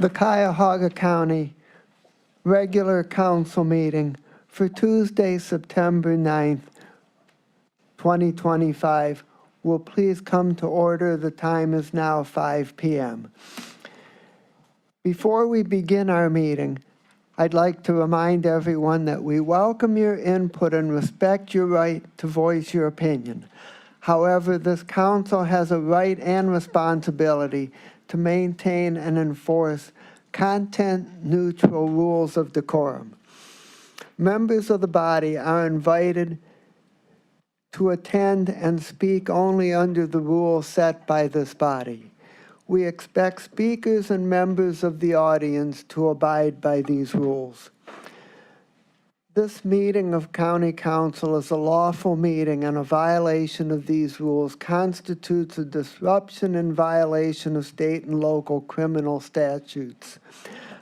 the Cuyahoga County regular council meeting for Tuesday, September 9th, 2025 will please come to order. The time is now 5 p.m. Before we begin our meeting, I'd like to remind everyone that we welcome your input and respect your right to voice your opinion. However, this council has a right and responsibility to maintain and enforce content-neutral rules of decorum. Members of the body are invited to attend and speak only under the rules set by this body. We expect speakers and members of the audience to abide by these rules. This meeting of County Council is a lawful meeting, and a violation of these rules constitutes a disruption and violation of state and local criminal statutes.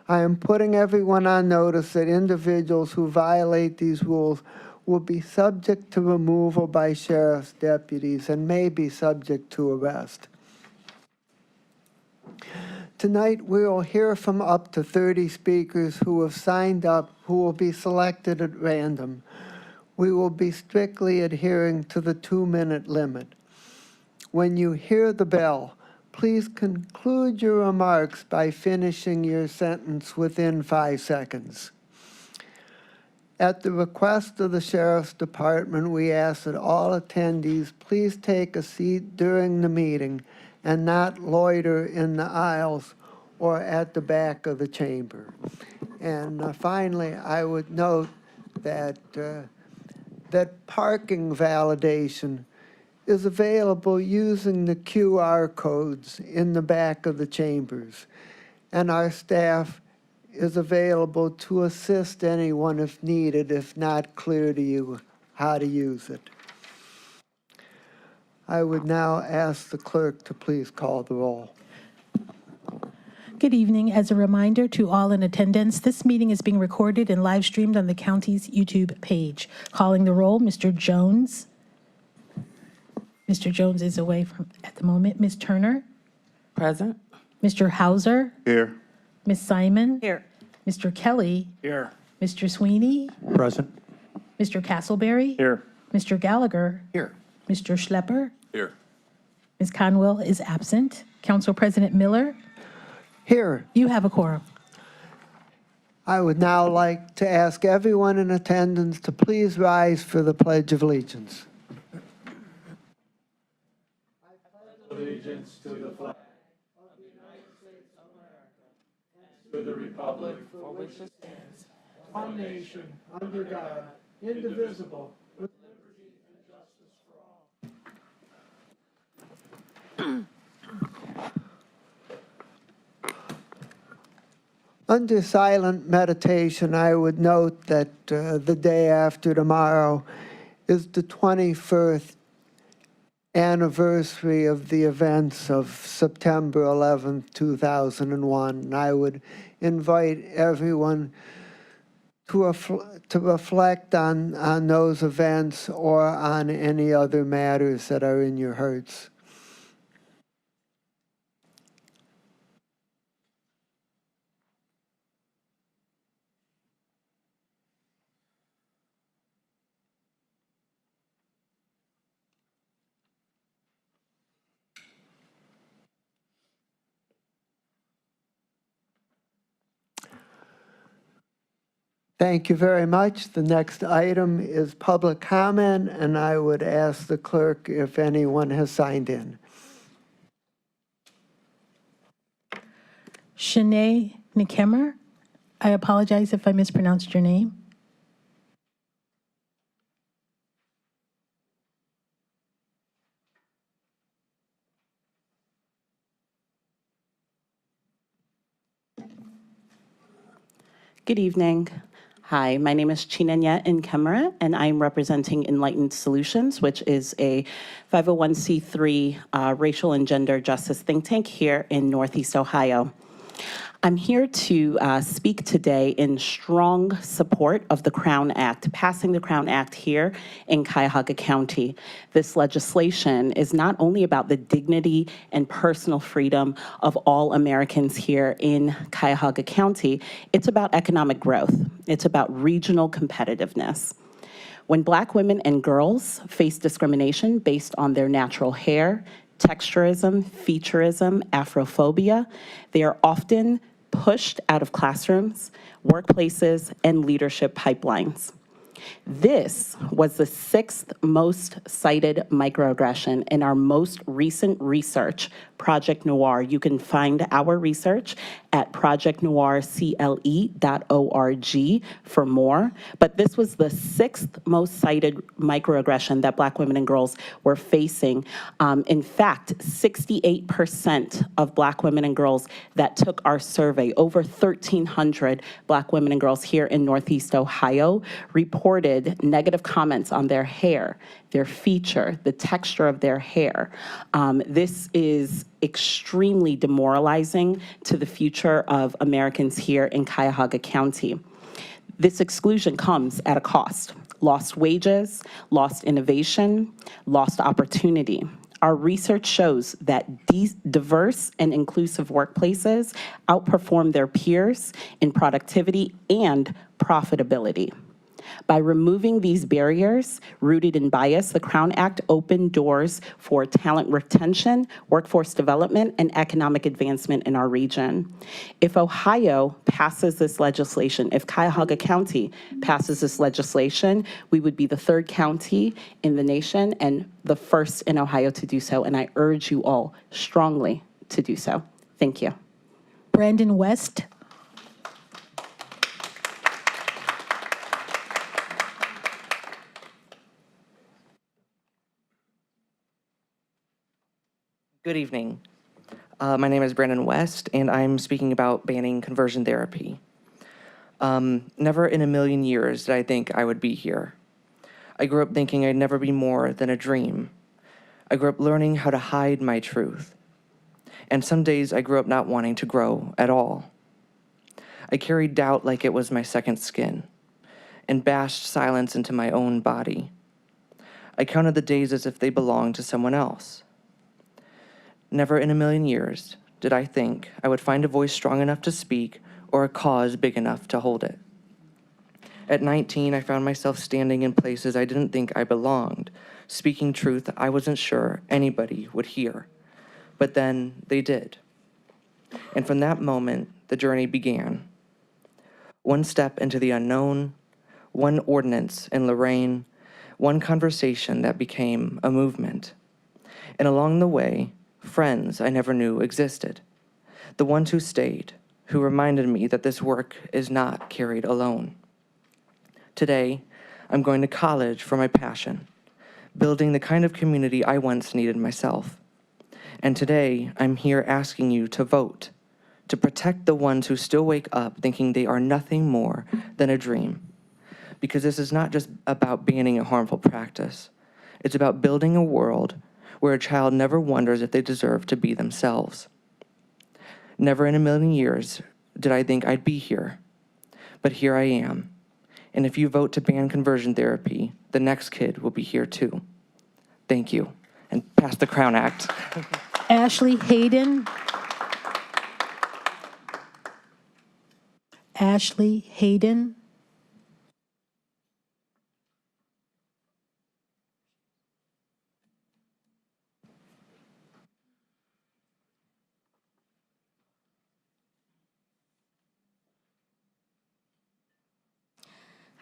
I am putting everyone on notice that individuals who violate these rules will be subject to removal by sheriff's deputies and may be subject to arrest. Tonight, we will hear from up to 30 speakers who have signed up, who will be selected at random. We will be strictly adhering to the 2-minute limit. When you hear the bell, please conclude your remarks by finishing your sentence within 5 seconds. At the request of the Sheriff's Department, we ask that all attendees please take a seat during the meeting and not loiter in the aisles or at the back of the chamber. And finally, I would note that that parking validation is available using the QR codes in the back of the chambers. And our staff is available to assist anyone if needed, if not clear to you how to use it. I would now ask the clerk to please call the roll. Good evening. As a reminder to all in attendance, this meeting is being recorded and live streamed on the county's YouTube page. Calling the roll, Mr. Jones. Mr. Jones is away at the moment. Ms. Turner? Present. Mr. Hauser? Here. Ms. Simon? Here. Mr. Kelly? Here. Mr. Sweeney? Present. Mr. Castleberry? Here. Mr. Gallagher? Here. Mr. Schlepper? Here. Ms. Conwell is absent. Council President Miller? Here, You have a quorum. I would now like to ask everyone in attendance to please rise for the Pledge of Allegiance. Allegiance to the flag of the United States of America and to the republic for which it stands, one nation, under God, indivisible, with liberty and justice for all. Under silent meditation, I would note that the day after tomorrow is the 21st anniversary of the events of September 11, 2001. And I would invite everyone to reflect on those events or on any other matters that are in your hearts. Thank you very much. The next item is public comment, and I would ask the clerk if anyone has signed in. Shanae Nikemmer, I apologize if I mispronounced your name. Good evening. Hi, my name is Chinanya Nkemera, and I'm representing Enlightened Solutions, which is a 501c3 racial and gender justice think tank here in Northeast Ohio. I'm here to speak today in strong support of the Crown Act, passing the Crown Act here in Cuyahoga County. This legislation is not only about the dignity and personal freedom of all Americans here in Cuyahoga County, it's about economic growth. It's about regional competitiveness. When Black women and girls face discrimination based on their natural hair, texturism, featureism, Afrophobia, they are often pushed out of classrooms, workplaces, and leadership pipelines. This was the 6th most cited microaggression in our most recent research, Project Noir. You can find our research at projectnoircle.org for more. But this was the 6th most cited microaggression that Black women and girls were facing. In fact, 68% of Black women and girls that took our survey, over 1,300 Black women and girls here in Northeast Ohio, reported negative comments on their hair, their feature, the texture of their hair. This is extremely demoralizing to the future of Americans here in Cuyahoga County. This exclusion comes at a cost: lost wages, lost innovation, lost opportunity. Our research shows that diverse and inclusive workplaces outperform their peers in productivity and profitability. By removing these barriers rooted in bias, the Crown Act opened doors for talent retention, workforce development, and economic advancement in our region. If Ohio passes this legislation, if Cuyahoga County passes this legislation, we would be the 3rd county in the nation and the 1st in Ohio to do so, and I urge you all strongly to do so. Thank you. Brandon West. Good evening. My name is Brandon West, and I'm speaking about banning conversion therapy. Never in a million years did I think I would be here. I grew up thinking I'd never be more than a dream. I grew up learning how to hide my truth. And some days I grew up not wanting to grow at all. I carried doubt like it was my second skin, and bashed silence into my own body. I counted the days as if they belonged to someone else. Never in a million years did I think I would find a voice strong enough to speak or a cause big enough to hold it. At 19, I found myself standing in places I didn't think I belonged, speaking truth I wasn't sure anybody would hear. But then they did. And from that moment, the journey began. One step into the unknown, one ordinance in Lorraine, one conversation that became a movement. And along the way, friends I never knew existed. The ones who stayed, who reminded me that this work is not carried alone. Today, I'm going to college for my passion, building the kind of community I once needed myself. And today, I'm here asking you to vote, to protect the ones who still wake up thinking they are nothing more than a dream. Because this is not just about banning a harmful practice. It's about building a world where a child never wonders if they deserve to be themselves. Never in a million years did I think I'd be here, but here I am. And if you vote to ban conversion therapy, the next kid will be here too. Thank you, and pass the Crown Act. Ashley Hayden. Ashley Hayden.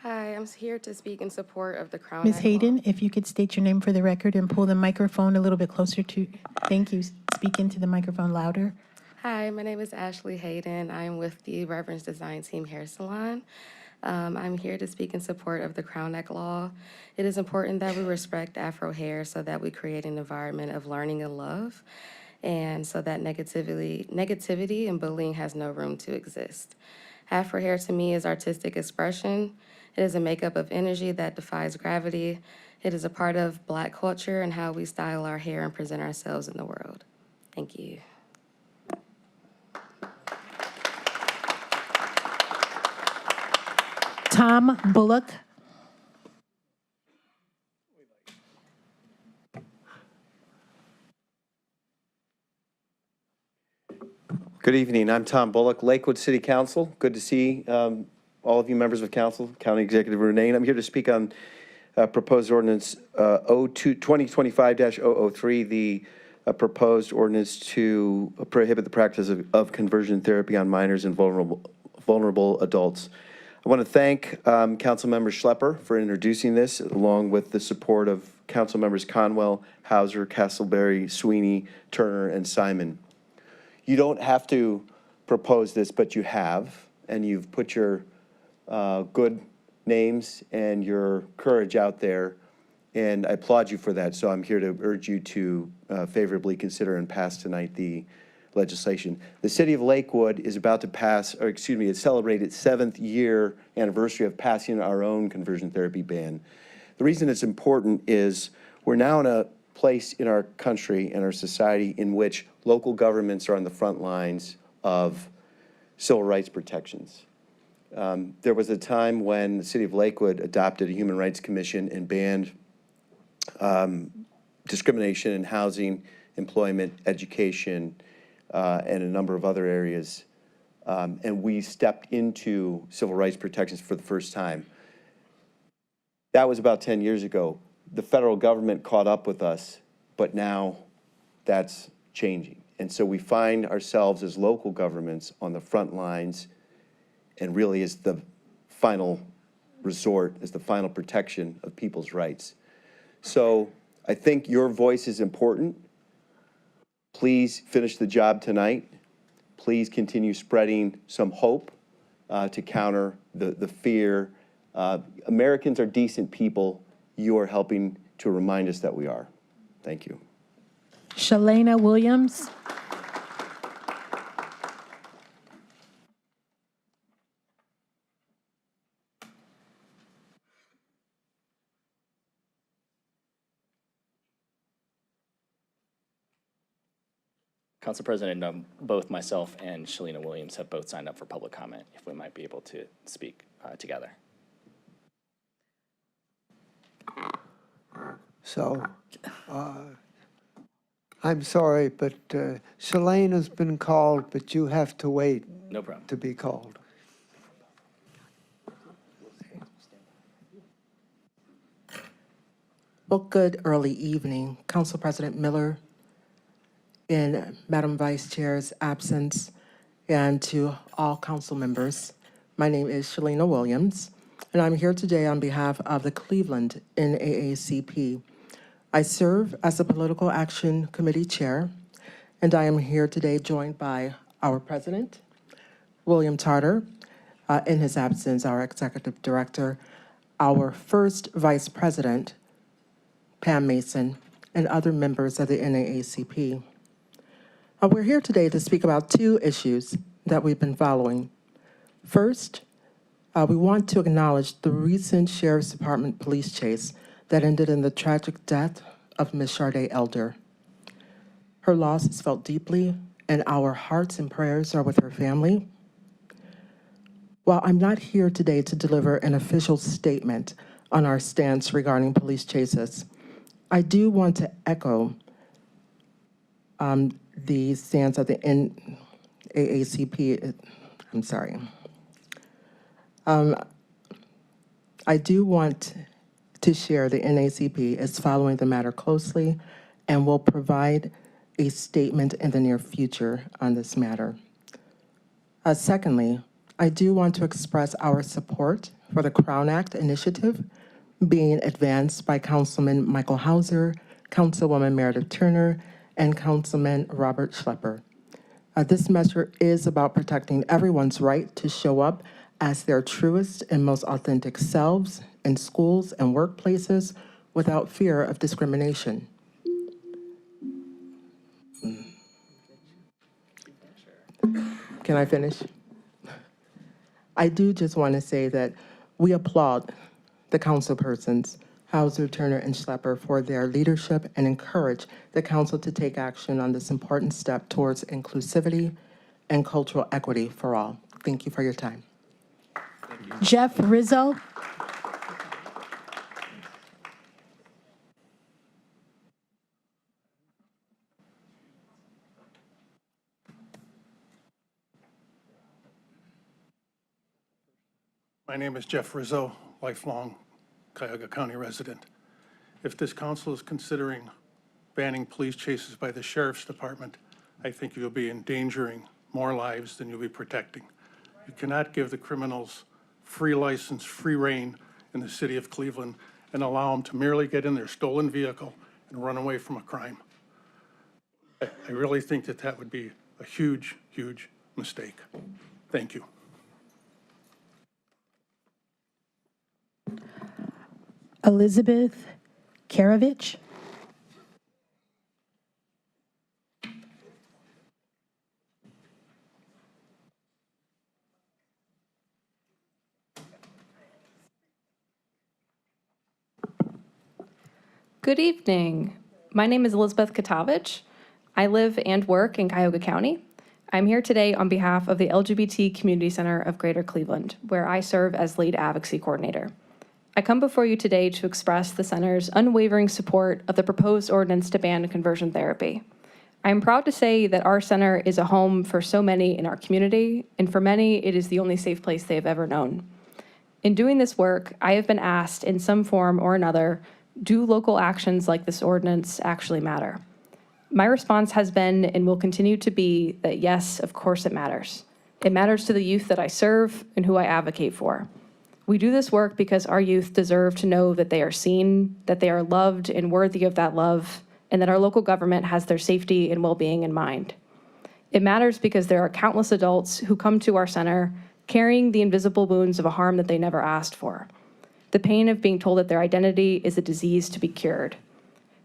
Hi, I'm here to speak in support of the Crown Ms. Act law. Hayden, if you could state your name for the record and pull the microphone a little bit closer to, thank you. Speak into the microphone louder. Hi, my name is Ashley Hayden. I'm with the Reverence Design Team Hair Salon. I'm here to speak in support of the Crown Act law. It is important that we respect Afro hair so that we create an environment of learning and love, and so that negativity and bullying has no room to exist. Afro hair to me is artistic expression. It is a makeup of energy that defies gravity. It is a part of Black culture and how we style our hair and present ourselves in the world. Thank you. Tom Bullock. Good evening. I'm Tom Bullock, Lakewood City Council. Good to see all of you members of council, County Executive Renee. I'm here to speak on proposed ordinance 2025-003, the a proposed ordinance to prohibit the practice of conversion therapy on minors and vulnerable adults. I want to thank Councilmember Schlepper for introducing this, along with the support of Councilmembers Conwell, Hauser, Castleberry, Sweeney, Turner, and Simon. You don't have to propose this, but you have, and you've put your good names and your courage out there, and I applaud you for that. So I'm here to urge you to favorably consider and pass tonight the legislation. The city of Lakewood is about to pass, or excuse me, it's celebrated its 7th year anniversary of passing our own conversion therapy ban. The reason it's important is we're now in a place in our country and our society in which local governments are on the front lines of civil rights protections. There was a time when the city of Lakewood adopted a Human Rights Commission and banned discrimination in housing, employment, education, and a number of other areas. And we stepped into civil rights protections for the first time. That was about 10 years ago. The federal government caught up with us, but now that's changing. And so we find ourselves as local governments on the front lines, and really is the final resort, is the final protection of people's rights. So I think your voice is important. Please finish the job tonight. Please continue spreading some hope to counter the fear. Americans are decent people. You are helping to remind us that we are. Thank you. Shalana Williams. Council President, both myself and Shalina Williams have both signed up for public comment, if we might be able to speak together. So, I'm sorry, but Shalana's been called, but you have to wait No problem. to be called. Well, good early evening, Council President Miller, in Madam Vice Chair's absence, and to all council members. My name is Shalina Williams, and I'm here today on behalf of the Cleveland NAACP. I serve as the Political Action Committee Chair, and I am here today joined by our President, William Tarter, in his absence, our Executive Director, our first Vice President, Pam Mason, and other members of the NAACP. We're here today to speak about two issues that we've been following. First, we want to acknowledge the recent Sheriff's Department police chase that ended in the tragic death of Ms. Sharday Elder. Her loss is felt deeply, and our hearts and prayers are with her family. While I'm not here today to deliver an official statement on our stance regarding police chases, I do want to echo the stance of the NAACP. I'm sorry. I do want to share the NAACP is following the matter closely and will provide a statement in the near future on this matter. Secondly, I do want to express our support for the Crown Act initiative being advanced by Councilman Michael Hauser, Councilwoman Meredith Turner, and Councilman Robert Schlepper. This measure is about protecting everyone's right to show up as their truest and most authentic selves in schools and workplaces without fear of discrimination. Can I finish? I do just want to say that we applaud the councilpersons, Hauser, Turner, and Schlepper, for their leadership and encourage the council to take action on this important step towards inclusivity and cultural equity for all. Thank you for your time. Jeff Rizzo. My name is Jeff Rizzo, lifelong Cuyahoga County resident. If this council is considering banning police chases by the sheriff's department, I think you'll be endangering more lives than you'll be protecting. You cannot give the criminals free license, free rein in the city of Cleveland and allow them to merely get in their stolen vehicle and run away from a crime. I really think that that would be a huge, huge mistake. Thank you. Elizabeth Karavich. Good evening. My name is Elizabeth Katavich. I live and work in Cuyahoga County. I'm here today on behalf of the LGBT Community Center of Greater Cleveland, where I serve as lead advocacy coordinator. I come before you today to express the center's unwavering support of the proposed ordinance to ban conversion therapy. I am proud to say that our center is a home for so many in our community, and for many, it is the only safe place they have ever known. In doing this work, I have been asked in some form or another, do local actions like this ordinance actually matter? My response has been and will continue to be that yes, of course it matters. It matters to the youth that I serve and who I advocate for. We do this work because our youth deserve to know that they are seen, that they are loved and worthy of that love, and that our local government has their safety and well-being in mind. It matters because there are countless adults who come to our center carrying the invisible wounds of a harm that they never asked for. The pain of being told that their identity is a disease to be cured.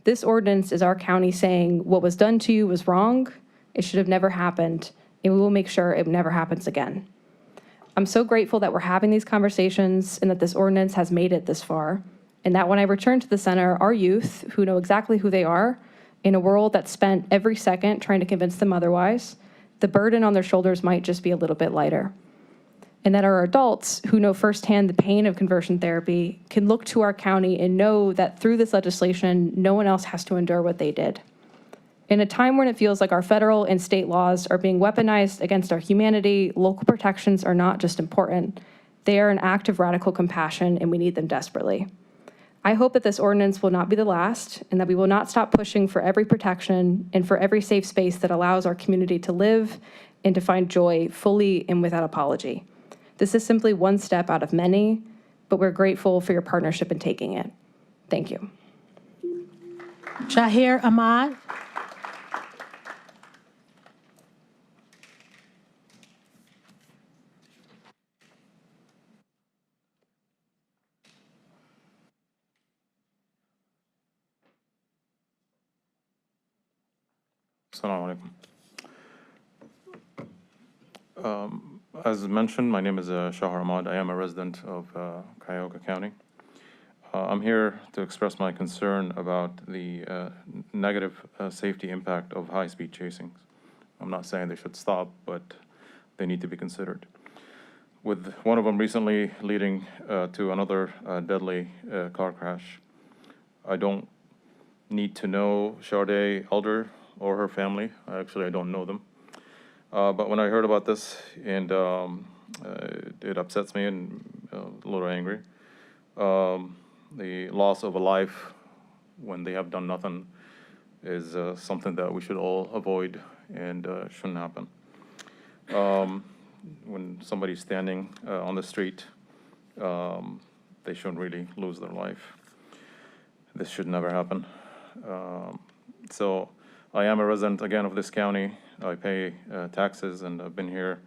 This ordinance is our county saying what was done to you was wrong, it should have never happened, and we will make sure it never happens again. I'm so grateful that we're having these conversations and that this ordinance has made it this far, and that when I return to the center, our youth, who know exactly who they are, in a world that spent every second trying to convince them otherwise, the burden on their shoulders might just be a little bit lighter. And that our adults who know firsthand the pain of conversion therapy can look to our county and know that through this legislation, no one else has to endure what they did. In a time when it feels like our federal and state laws are being weaponized against our humanity, local protections are not just important, they are an act of radical compassion, and we need them desperately. I hope that this ordinance will not be the last, and that we will not stop pushing for every protection and for every safe space that allows our community to live and to find joy fully and without apology. This is simply one step out of many, but we're grateful for your partnership in taking it. Thank you. Shahir Ahmad. Assalamu alaikum. As mentioned, my name is Shahar Ahmad. I am a resident of Cuyahoga County. I'm here to express my concern about the negative safety impact of high-speed chasings. I'm not saying they should stop, but they need to be considered. With one of them recently leading to another deadly car crash. I don't need to know Sade Elder or her family. Actually, I don't know them. But when I heard about this, and it upsets me and a little angry. The loss of a life when they have done nothing is something that we should all avoid and shouldn't happen. When somebody's standing on the street, they shouldn't really lose their life. This should never happen. So I am a resident, again, of this county. I pay taxes, and I've been here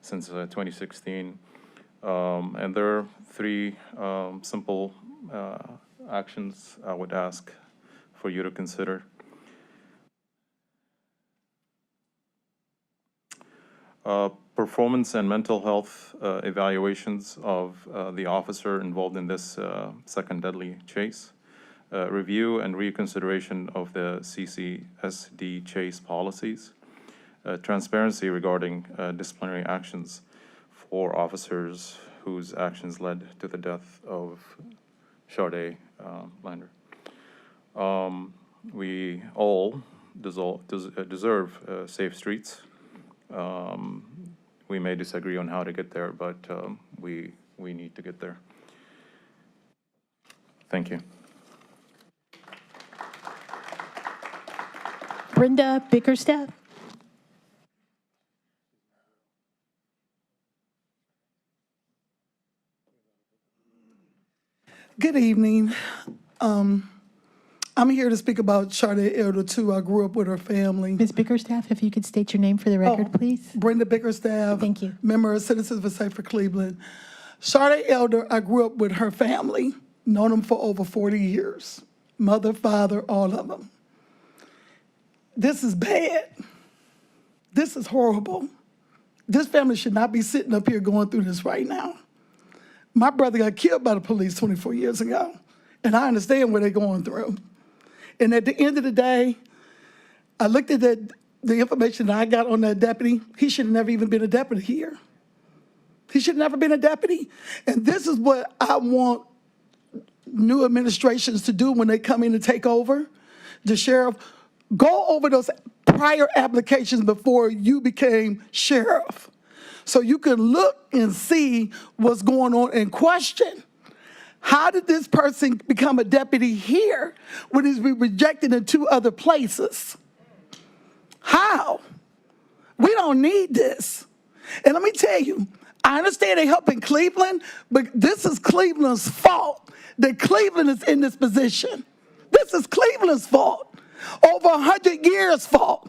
since 2016. And there are three simple actions I would ask for you to consider. Performance and mental health evaluations of the officer involved in this second deadly chase. Review and reconsideration of the CCSD chase policies. Transparency regarding disciplinary actions for officers whose actions led to the death of Sade Lander. We all deserve safe streets. We may disagree on how to get there, but we need to get there. Thank you. Brenda Bickerstaff. Good evening. I'm here to speak about Sade Elder too. I grew up with her family. Ms. Bickerstaff, if you could state your name for the record, please. Brenda Bickerstaff. Thank you. Member of Citizens for Safer Cleveland. Sade Elder, I grew up with her family, known them for over 40 years. Mother, father, all of them. This is bad. This is horrible. This family should not be sitting up here going through this right now. My brother got killed by the police 24 years ago, and I understand what they're going through. And at the end of the day, I looked at the information that I got on that deputy. He should have never even been a deputy here. He should have never been a deputy. And this is what I want new administrations to do when they come in to take over. The sheriff, go over those prior applications before you became sheriff, so you can look and see what's going on and question. How did this person become a deputy here when he's been rejected in 2 other places? How? We don't need this. And let me tell you, I understand they help in Cleveland, but this is Cleveland's fault that Cleveland is in this position. This is Cleveland's fault. Over 100 years' fault.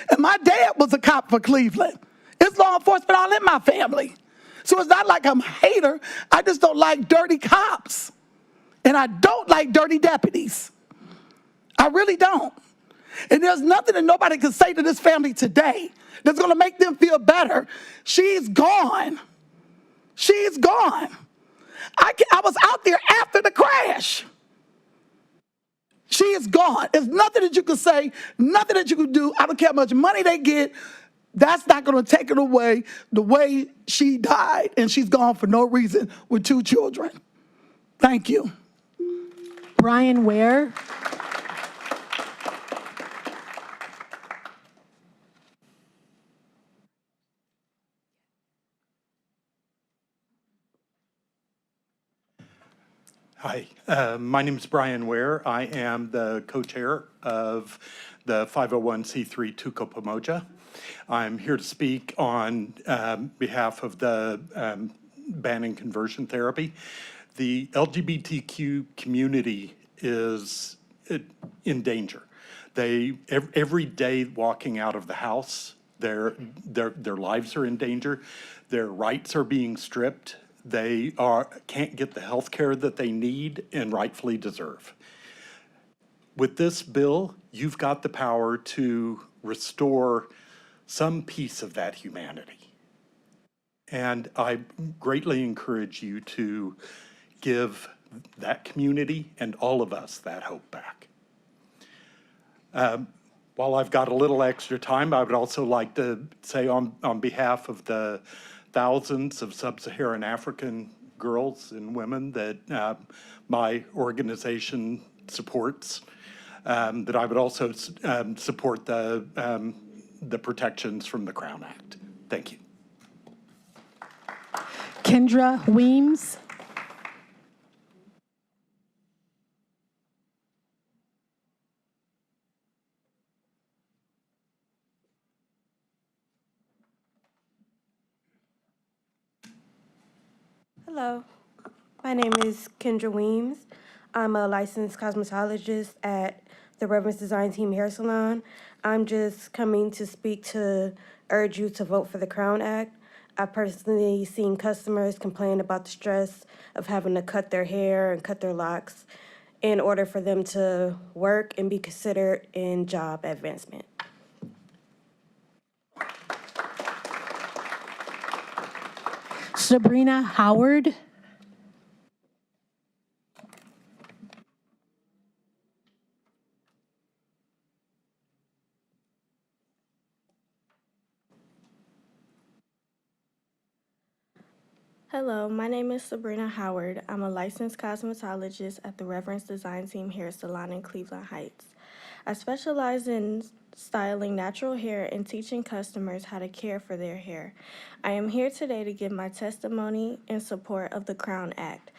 And my dad was a cop for Cleveland. It's law enforcement all in my family. So it's not like I'm a hater. I just don't like dirty cops. And I don't like dirty deputies. I really don't. And there's nothing that nobody can say to this family today that's going to make them feel better. She's gone. She's gone. I was out there after the crash. She is gone. There's nothing that you can say, nothing that you can do. I don't care how much money they get. That's not going to take it away the way she died, and she's gone for no reason with 2 children. Thank you. Brian Ware. Hi, my name is Brian Ware. I am the co-chair of the 501c3 Tuco Pomoja. I'm here to speak on behalf of the banning conversion therapy. The LGBTQ community is in danger. They every day walking out of the house, their lives are in danger. Their rights are being stripped. They can't get the health care that they need and rightfully deserve. With this bill, you've got the power to restore some piece of that humanity. And I greatly encourage you to give that community and all of us that hope back. While I've got a little extra time, I would also like to say on behalf of the thousands of sub-Saharan African girls and women that my organization supports, that I would also support the protections from the Crown Act. Thank you. Kendra Weems. Hello, my name is Kendra Weems. I'm a licensed cosmetologist at the Reverence Design Team Hair Salon. I'm just coming to speak to urge you to vote for the Crown Act. I've personally seen customers complain about the stress of having to cut their hair and cut their locks in order for them to work and be considered in job advancement. Sabrina Howard. Hello, my name is Sabrina Howard. I'm a licensed cosmetologist at the Reverence Design Team Hair Salon in Cleveland Heights. I specialize in styling natural hair and teaching customers how to care for their hair. I am here today to give my testimony in support of the Crown Act.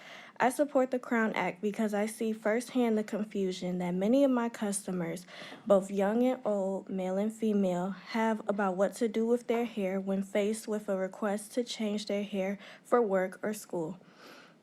I support the Crown Act because I see firsthand the confusion that many of my customers, both young and old, male and female, have about what to do with their hair when faced with a request to change their hair for work or school.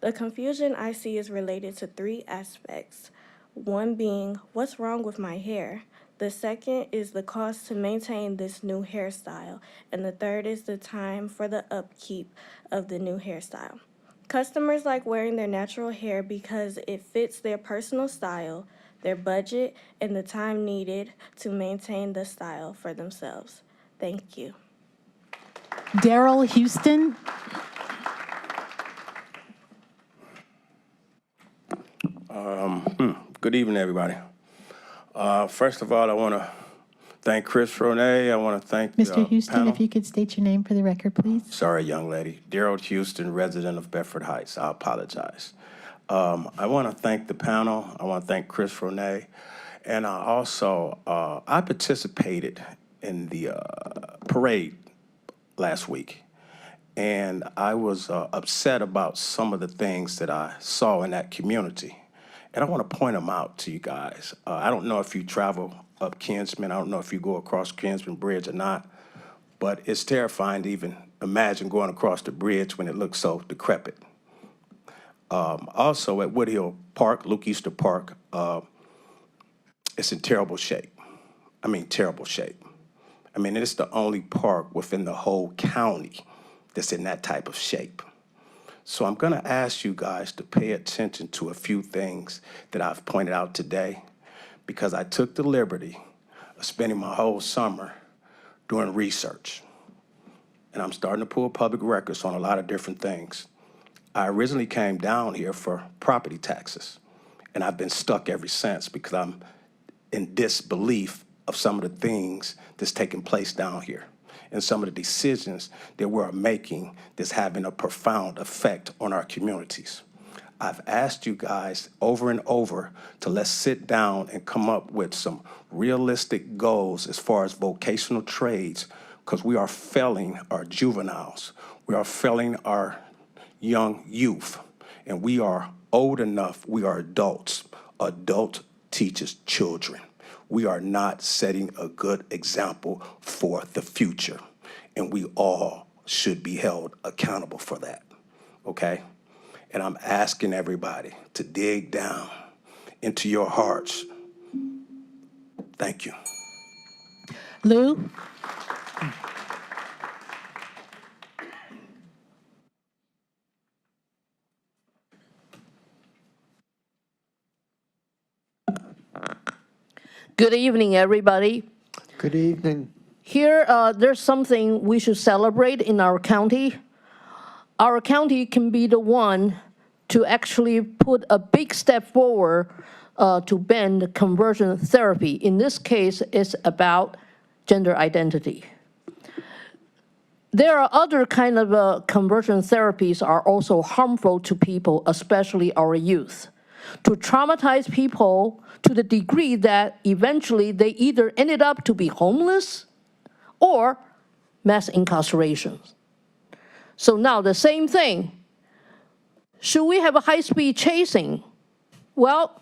The confusion I see is related to three aspects. One being, what's wrong with my hair? The second is the cost to maintain this new hairstyle. And the third is the time for the upkeep of the new hairstyle. Customers like wearing their natural hair because it fits their personal style, their budget, and the time needed to maintain the style for themselves. Thank you. Daryl Houston. Good evening, everybody. First of all, I want to thank Chris Ronay. I want to thank Mr. Houston, panel. if you could state your name for the record, please. Sorry, young lady. Daryl Houston, resident of Bedford Heights. I apologize. I want to thank the panel. I want to thank Chris Ronay. And I also, I participated in the parade last week. And I was upset about some of the things that I saw in that community. And I want to point them out to you guys. I don't know if you travel up Kinsman. I don't know if you go across Kinsman Bridge or not. But it's terrifying to even imagine going across the bridge when it looks so decrepit. Also at Woodhill Park, Luke Easter Park, it's in terrible shape. I mean, terrible shape. I mean, it's the only park within the whole county that's in that type of shape. So I'm going to ask you guys to pay attention to a few things that I've pointed out today, because I took the liberty of spending my whole summer doing research. And I'm starting to pull public records on a lot of different things. I originally came down here for property taxes, and I've been stuck ever since because I'm in disbelief of some of the things that's taking place down here and some of the decisions that we're making that's having a profound effect on our communities. I've asked you guys over and over to let's sit down and come up with some realistic goals as far as vocational trades, because we are failing our juveniles. We are failing our young youth, and we are old enough, we are adults. Adult teaches children. We are not setting a good example for the future, and we all should be held accountable for that, okay? And I'm asking everybody to dig down into your hearts. Thank you. Lou? Good evening, everybody. Good evening. Here, there's something we should celebrate in our county. Our county can be the one to actually put a big step forward to ban conversion therapy. In this case, it's about gender identity. There are other kind of conversion therapies are also harmful to people, especially our youth, to traumatize people to the degree that eventually they either ended up to be homeless or mass incarceration. So now the same thing. Should we have a high-speed chasing? Well,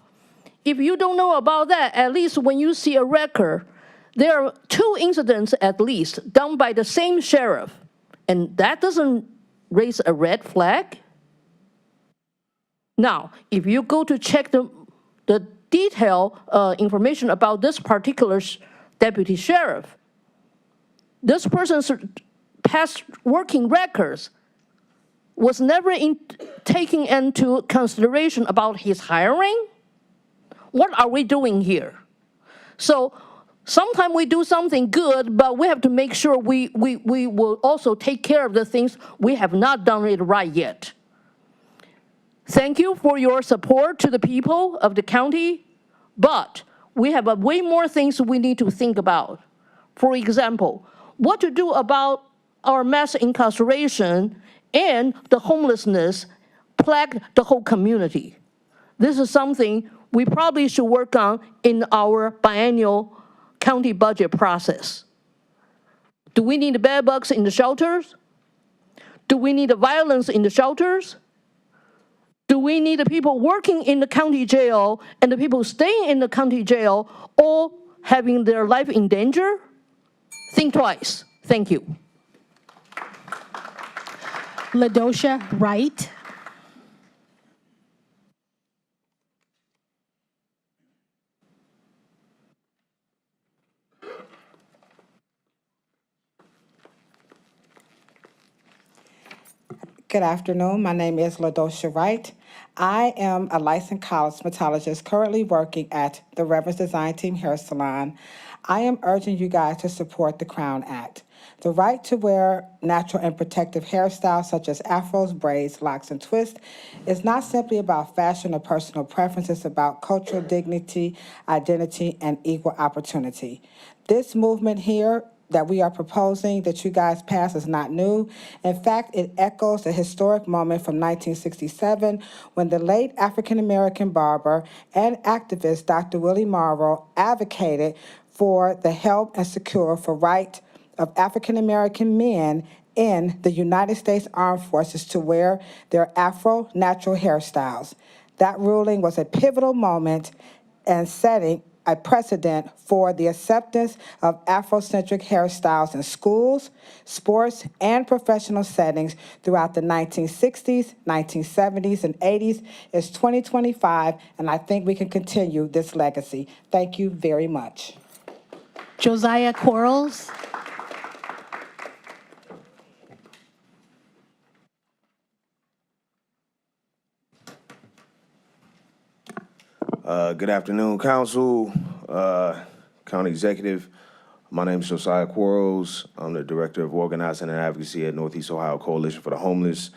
if you don't know about that, at least when you see a record, there are 2 incidents at least done by the same sheriff, and that doesn't raise a red flag. Now, if you go to check the detailed information about this particular deputy sheriff, this person's past working records was never taken into consideration about his hiring. What are we doing here? So sometimes we do something good, but we have to make sure we will also take care of the things we have not done it right yet. Thank you for your support to the people of the county, but we have way more things we need to think about. For example, what to do about our mass incarceration and the homelessness plague the whole community. This is something we probably should work on in our biennial county budget process. Do we need bed bugs in the shelters? Do we need violence in the shelters? Do we need the people working in the county jail and the people staying in the county jail all having their life in danger? Think twice. Thank you. LaDosha Wright. Good afternoon. My name is LaDosha Wright. I am a licensed cosmetologist currently working at the Reverend's Design Team Hair Salon. I am urging you guys to support the Crown Act. The right to wear natural and protective hairstyles such as afros, braids, locks, and twists is not simply about fashion or personal preference. It's about cultural dignity, identity, and equal opportunity. This movement here that we are proposing that you guys pass is not new. In fact, it echoes a historic moment from 1967 when the late African-American barber and activist Dr. Willie Morrow advocated for the help and secure for right of African-American men in the United States Armed Forces to wear their Afro natural hairstyles. That ruling was a pivotal moment and setting a precedent for the acceptance of Afrocentric hairstyles in schools, sports, and professional settings throughout the 1960s, 1970s, and 80s. It's 2025, and I think we can continue this legacy. Thank you very much. Josiah Quarles. Good afternoon, Council, County Executive. My name is Josiah Quarles. I'm the Director of Organizing and Advocacy at Northeast Ohio Coalition for the Homeless.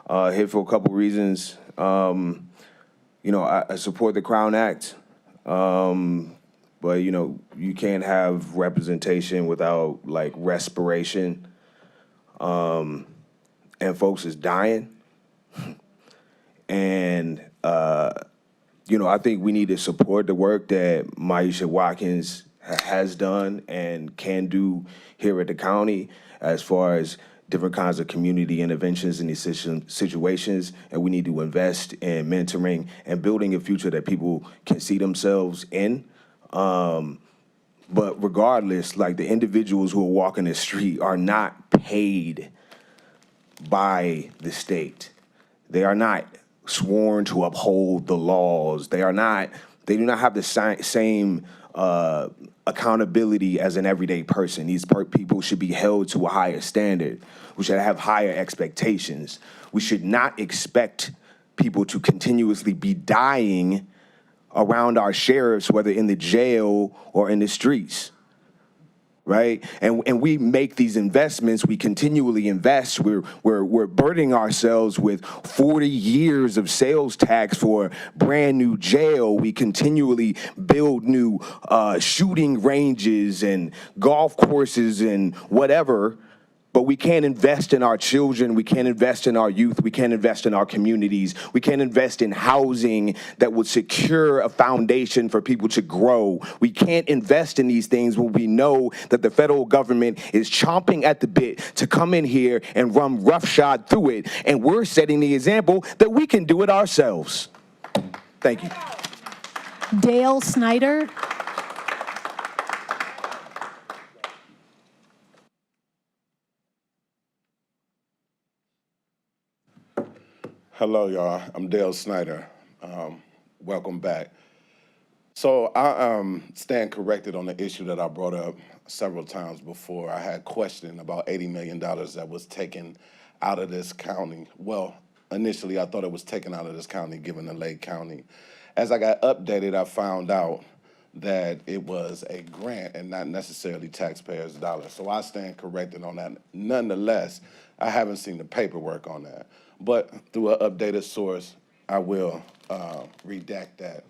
Here for a couple reasons. I support the Crown Act, but, you can't have representation without, respiration, and folks is dying. And, I think we need to support the work that Maisha Watkins has done and can do here at the county as far as different kinds of community interventions in these situations. And we need to invest in mentoring and building a future that people can see themselves in. But regardless, the individuals who are walking the street are not paid by the state. They are not sworn to uphold the laws. They do not have the same accountability as an everyday person. These people should be held to a higher standard. We should have higher expectations. We should not expect people to continuously be dying around our sheriffs, whether in the jail or in the streets. Right? And we make these investments, we continually invest, we're burdening ourselves with 40 years of sales tax for brand new jail. We continually build new shooting ranges and golf courses and whatever, but we can't invest in our children, we can't invest in our youth, we can't invest in our communities, we can't invest in housing that would secure a foundation for people to grow. We can't invest in these things when we know that the federal government is chomping at the bit to come in here and run roughshod through it, and we're setting the example that we can do it ourselves. Thank you. Dale Snyder. Hello, y'all. I'm Dale Snyder. Welcome back. So I stand corrected on the issue that I brought up several times before. I had questioned about $80 million that was taken out of this county. Well, initially I thought it was taken out of this county, given the Lake County. As I got updated, I found out that it was a grant and not necessarily taxpayers' dollars. So I stand corrected on that. Nonetheless, I haven't seen the paperwork on that. But through an updated source, I will redact that.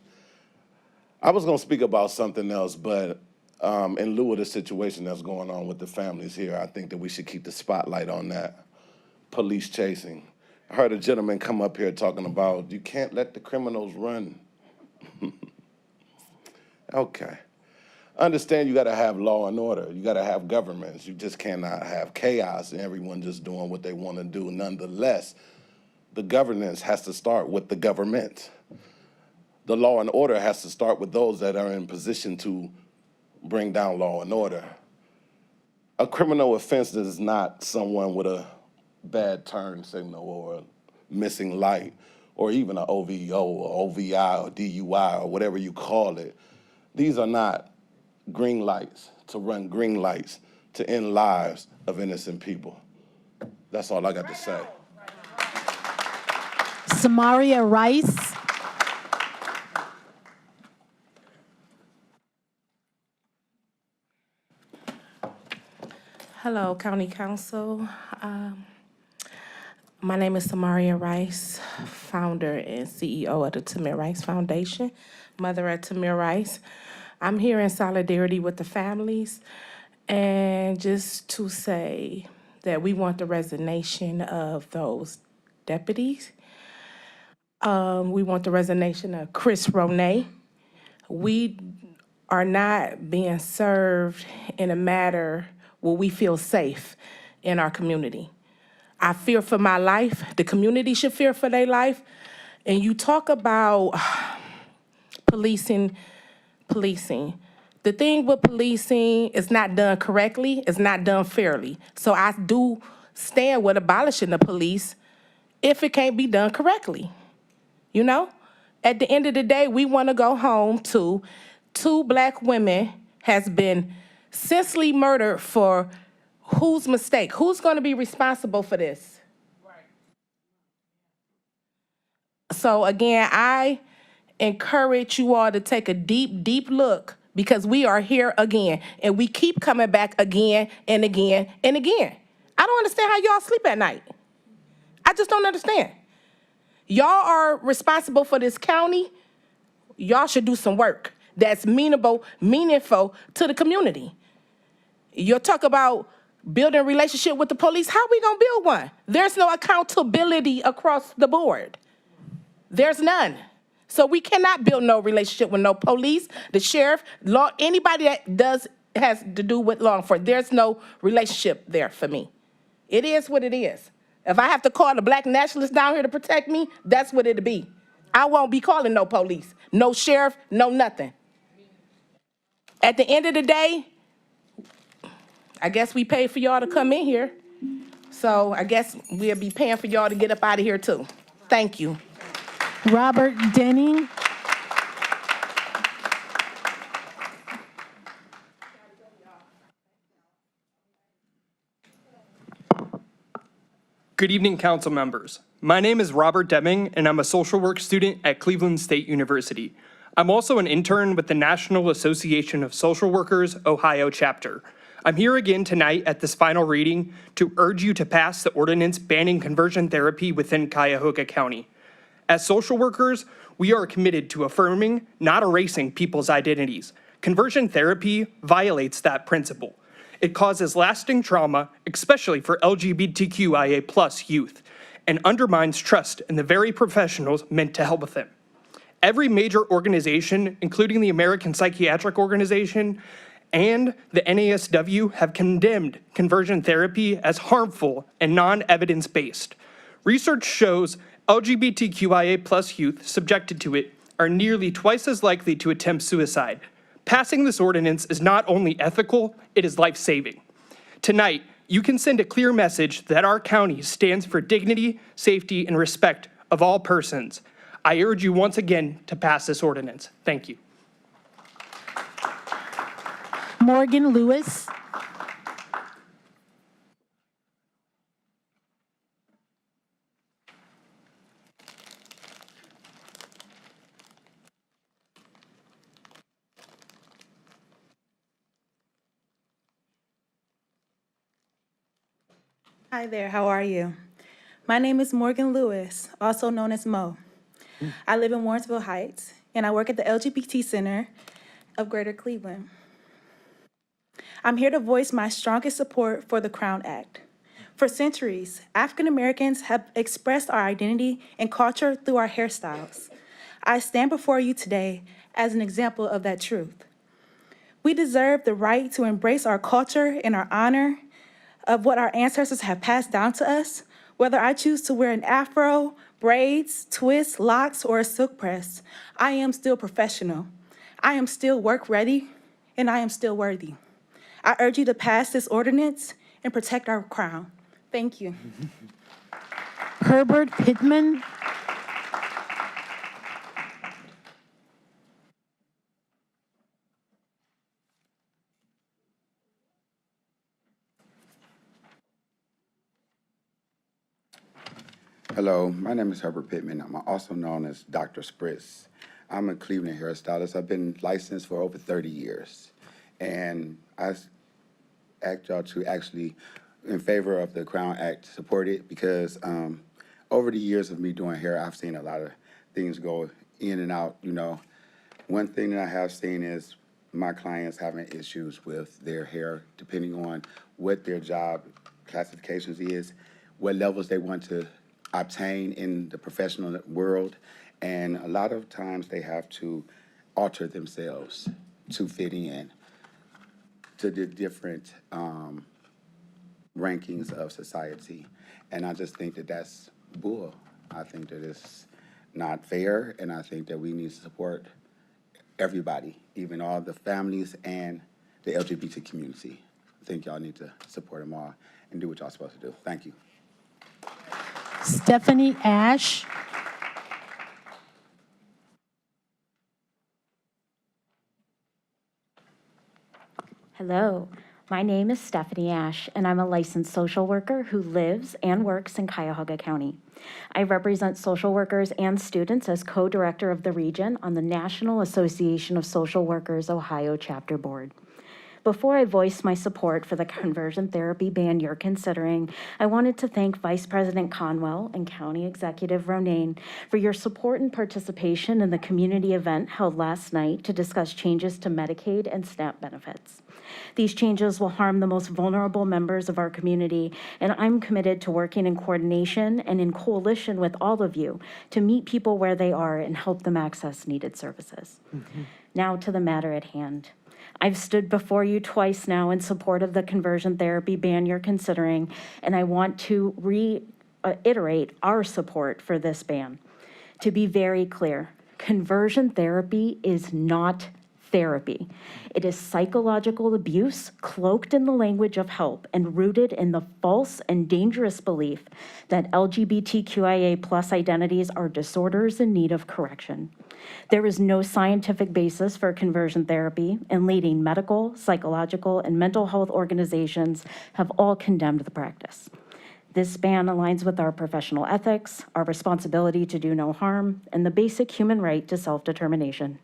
I was going to speak about something else, but in lieu of the situation that's going on with the families here, I think that we should keep the spotlight on that. Police chasing. I heard a gentleman come up here talking about you can't let the criminals run. Okay. Understand you got to have law and order. You got to have governments. You just cannot have chaos and everyone just doing what they want to do. Nonetheless, The governance has to start with the government. The law and order has to start with those that are in position to bring down law and order. A criminal offense is not someone with a bad turn signal or a missing light or even an OVO or OVI or DUI or whatever you call it. These are not green lights to run green lights to end lives of innocent people. That's all I got to say. Samaria Rice. Hello, County Council. My name is Samaria Rice, founder and CEO of the Tamir Rice Foundation, mother of Tamir Rice. I'm here in solidarity with the families and just to say that we want the resignation of those deputies. We want the resignation of Chris Ronay. We are not being served in a matter where we feel safe in our community. I fear for my life. The community should fear for their life. And you talk about policing. The thing with policing is not done correctly, it's not done fairly. So I do stand with abolishing the police if it can't be done correctly. You know? At the end of the day, we want to go home to 2 Black women has been senselessly murdered for whose mistake? Who's going to be responsible for this? So again, I encourage you all to take a deep, deep look because we are here again and we keep coming back again and again and again. I don't understand how y'all sleep at night. I just don't understand. Y'all are responsible for this county. Y'all should do some work that's meaningful to the community. You'll talk about building a relationship with the police. How are we gonna build one? There's no accountability across the board. There's none. So we cannot build no relationship with no police, the sheriff, law, anybody that has to do with law enforcement. There's no relationship there for me. It is what it is. If I have to call the Black nationalists down here to protect me, that's what it'll be. I won't be calling no police, no sheriff, no nothing. At the end of the day, I guess we paid for y'all to come in here. So I guess we'll be paying for y'all to get up out of here too. Thank you. Robert Denning. Good evening, council members. My name is Robert Deming, and I'm a social work student at Cleveland State University. I'm also an intern with the National Association of Social Workers, Ohio chapter. I'm here again tonight at this final reading to urge you to pass the ordinance banning conversion therapy within Cuyahoga County. As social workers, we are committed to affirming, not erasing people's identities. Conversion therapy violates that principle. It causes lasting trauma, especially for LGBTQIA+ youth, and undermines trust in the very professionals meant to help with them. Every major organization, including the American Psychiatric Organization and the NASW, have condemned conversion therapy as harmful and non-evidence-based. Research shows LGBTQIA+ youth subjected to it are nearly twice as likely to attempt suicide. Passing this ordinance is not only ethical, it is life-saving. Tonight, you can send a clear message that our county stands for dignity, safety, and respect of all persons. I urge you once again to pass this ordinance. Thank you. Morgan Lewis. Hi there, how are you? My name is Morgan Lewis, also known as Mo. I live in Warrensville Heights, and I work at the LGBT Center of Greater Cleveland. I'm here to voice my strongest support for the Crown Act. For centuries, African Americans have expressed our identity and culture through our hairstyles. I stand before you today as an example of that truth. We deserve the right to embrace our culture and our honor of what our ancestors have passed down to us. Whether I choose to wear an afro, braids, twists, locks, or a silk press, I am still professional. I am still work ready, and I am still worthy. I urge you to pass this ordinance and protect our crown. Thank you. Herbert Pittman. Hello, my name is Herbert Pittman. I'm also known as Dr. Spritz. I'm a Cleveland hairstylist. I've been licensed for over 30 years. And I ask y'all to actually, in favor of the Crown Act, support it because over the years of me doing hair, I've seen a lot of things go in and out, you know. One thing that I have seen is my clients having issues with their hair, depending on what their job classifications is, what levels they want to obtain in the professional world, and a lot of times they have to alter themselves to fit in to the different rankings of society. And I just think that that's bull. I think that it's not fair, and I think that we need to support everybody, even all the families and the LGBT community. I think y'all need to support them all and do what y'all supposed to do. Thank you. Stephanie Ash. Hello, my name is Stephanie Ash, and I'm a licensed social worker who lives and works in Cuyahoga County. I represent social workers and students as co-director of the region on the National Association of Social Workers Ohio Chapter Board. Before I voice my support for the conversion therapy ban you're considering, I wanted to thank Vice President Conwell and County Executive Ronayne for your support and participation in the community event held last night to discuss changes to Medicaid and SNAP benefits. These changes will harm the most vulnerable members of our community, and I'm committed to working in coordination and in coalition with all of you to meet people where they are and help them access needed services. Now to the matter at hand. I've stood before you twice now in support of the conversion therapy ban you're considering, and I want to reiterate our support for this ban. To be very clear, conversion therapy is not therapy. It is psychological abuse cloaked in the language of help and rooted in the false and dangerous belief that LGBTQIA+ identities are disorders in need of correction. There is no scientific basis for conversion therapy, and leading medical, psychological, and mental health organizations have all condemned the practice. This ban aligns with our professional ethics, our responsibility to do no harm, and the basic human right to self-determination.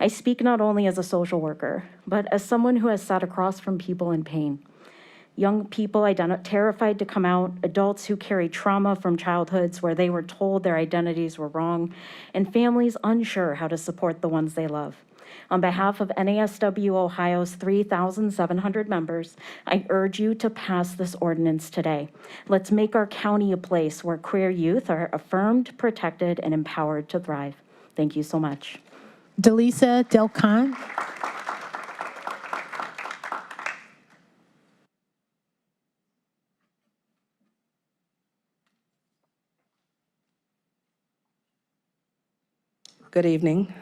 I speak not only as a social worker, but as someone who has sat across from people in pain. Young people terrified to come out, adults who carry trauma from childhoods where they were told their identities were wrong, and families unsure how to support the ones they love. On behalf of NASW Ohio's 3,700 members, I urge you to pass this ordinance today. Let's make our county a place where queer youth are affirmed, protected, and empowered to thrive. Thank you so much. Delisa Delcon. Good evening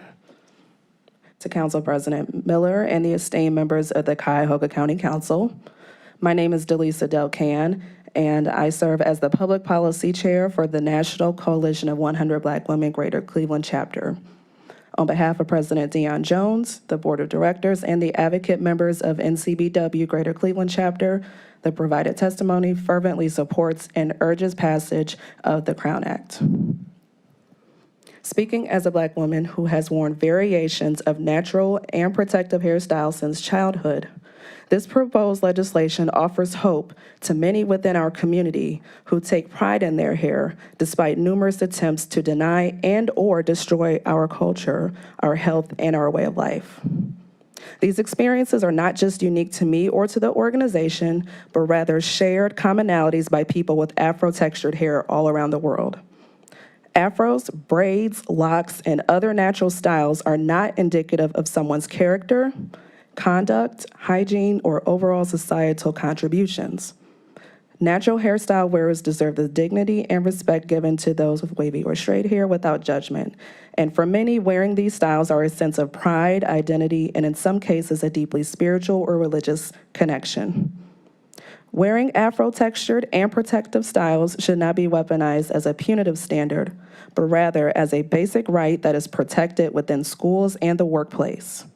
to Council President Miller and the esteemed members of the Cuyahoga County Council. My name is Delisa Delcan, and I serve as the Public Policy Chair for the National Coalition of 100 Black Women Greater Cleveland Chapter. On behalf of President Deion Jones, the Board of Directors, and the advocate members of NCBW Greater Cleveland Chapter, the provided testimony fervently supports and urges passage of the Crown Act. Speaking as a Black woman who has worn variations of natural and protective hairstyles since childhood, this proposed legislation offers hope to many within our community who take pride in their hair despite numerous attempts to deny and/or destroy our culture, our health, and our way of life. These experiences are not just unique to me or to the organization, but rather shared commonalities by people with Afro-textured hair all around the world. Afros, braids, locks, and other natural styles are not indicative of someone's character, conduct, hygiene, or overall societal contributions. Natural hairstyle wearers deserve the dignity and respect given to those with wavy or straight hair without judgment. And for many, wearing these styles are a sense of pride, identity, and in some cases, a deeply spiritual or religious connection. Wearing Afro-textured and protective styles should not be weaponized as a punitive standard, but rather as a basic right that is protected within schools and the workplace.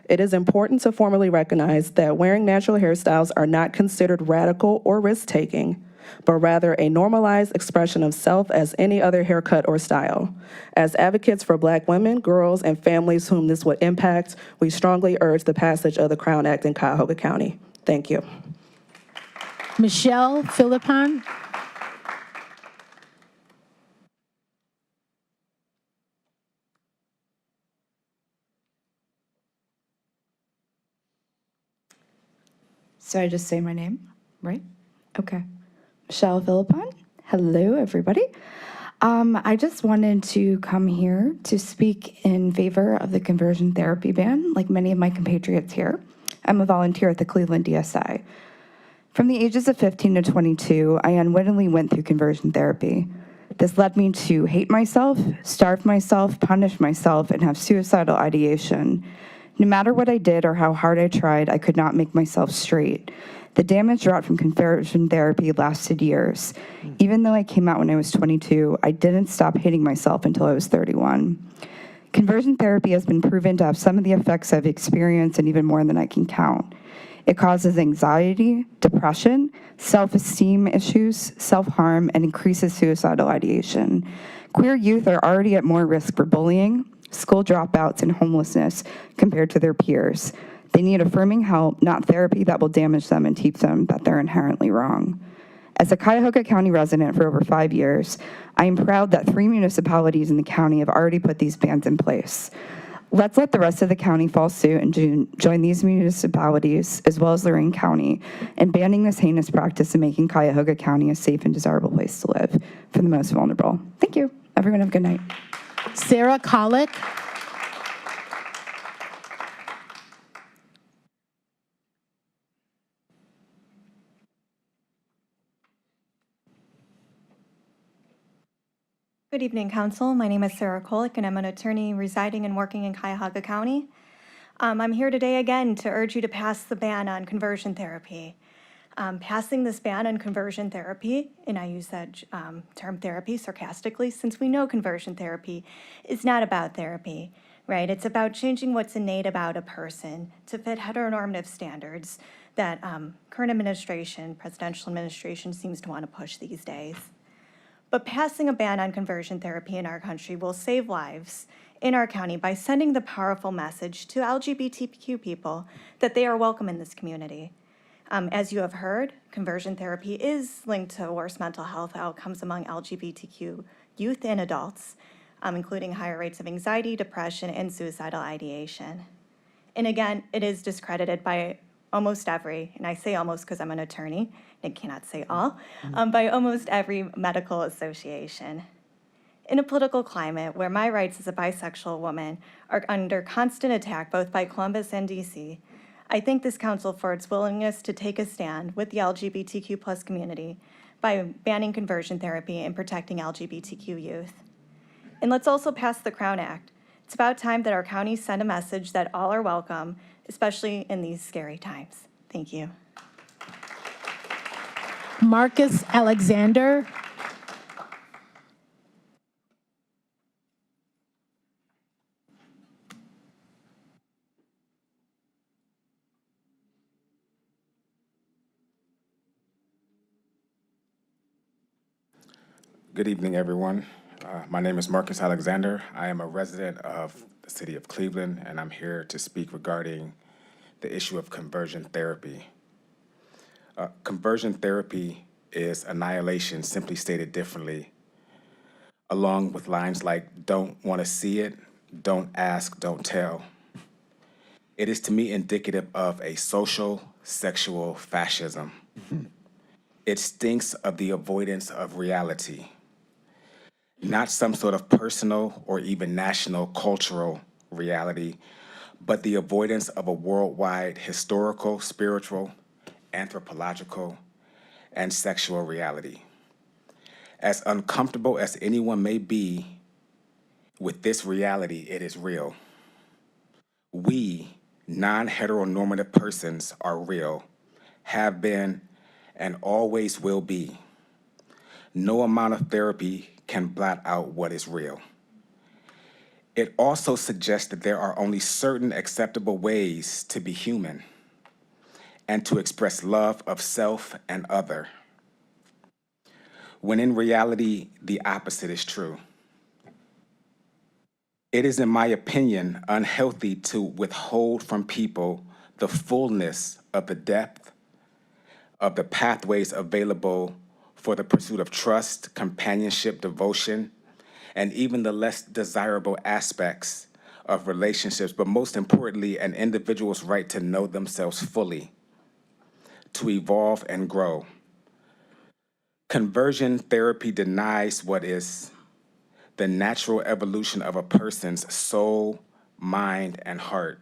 It is important to formally recognize that wearing natural hairstyles are not considered radical or risk-taking, but rather a normalized expression of self as any other haircut or style. As advocates for Black women, girls, and families whom this would impact, we strongly urge the passage of the Crown Act in Cuyahoga County. Thank you. Michelle Philippon. So I just say my name, right? Okay. Michelle Philippon. Hello, everybody. I just wanted to come here to speak in favor of the conversion therapy ban, like many of my compatriots here. I'm a volunteer at the Cleveland DSI. From the ages of 15 to 22, I unwittingly went through conversion therapy. This led me to hate myself, starve myself, punish myself, and have suicidal ideation. No matter what I did or how hard I tried, I could not make myself straight. The damage wrought from conversion therapy lasted years. Even though I came out when I was 22, I didn't stop hating myself until I was 31. Conversion therapy has been proven to have some of the effects I've experienced and even more than I can count. It causes anxiety, depression, self-esteem issues, self-harm, and increases suicidal ideation. Queer youth are already at more risk for bullying, school dropouts, and homelessness compared to their peers. They need affirming help, not therapy that will damage them and teach them that they're inherently wrong. As a Cuyahoga County resident for over 5 years, I am proud that 3 municipalities in the county have already put these bans in place. Let's let the rest of the county follow suit and join these municipalities, as well as Lorain County, in banning this heinous practice and making Cuyahoga County a safe and desirable place to live for the most vulnerable. Thank you. Everyone have a good night. Sarah Colick. Good evening, Council. My name is Sarah Kolick, and I'm an attorney residing and working in Cuyahoga County. I'm here today again to urge you to pass the ban on conversion therapy. Passing this ban on conversion therapy, and I use that term therapy sarcastically, since we know conversion therapy is not about therapy, right? It's about changing what's innate about a person to fit heteronormative standards that current administration, presidential administration, seems to want to push these days. But passing a ban on conversion therapy in our country will save lives in our county by sending the powerful message to LGBTQ people that they are welcome in this community. As you have heard, conversion therapy is linked to worse mental health outcomes among LGBTQ youth and adults, including higher rates of anxiety, depression, and suicidal ideation. And again, it is discredited by almost every, and I say almost because I'm an attorney, and I cannot say all, by almost every medical association. In a political climate where my rights as a bisexual woman are under constant attack both by Columbus and DC, I thank this council for its willingness to take a stand with the LGBTQ+ community by banning conversion therapy and protecting LGBTQ youth. And let's also pass the Crown Act. It's about time that our county send a message that all are welcome, especially in these scary times. Thank you. Marcus Alexander. Good evening, everyone. My name is Marcus Alexander. I am a resident of the city of Cleveland, and I'm here to speak regarding the issue of conversion therapy. Conversion therapy is annihilation, simply stated differently, along with lines like, don't want to see it, don't ask, don't tell. It is to me indicative of a social, sexual fascism. It stinks of the avoidance of reality. Not some sort of personal or even national cultural reality, but the avoidance of a worldwide historical, spiritual, anthropological, and sexual reality. As uncomfortable as anyone may be with this reality, it is real. We, non-heteronormative persons, are real, have been, and always will be. No amount of therapy can blot out what is real. It also suggests that there are only certain acceptable ways to be human and to express love of self and other, when in reality, the opposite is true. It is, in my opinion, unhealthy to withhold from people the fullness of the depth of the pathways available for the pursuit of trust, companionship, devotion, and even the less desirable aspects of relationships, but most importantly, an individual's right to know themselves fully, to evolve and grow. Conversion therapy denies what is the natural evolution of a person's soul, mind, and heart,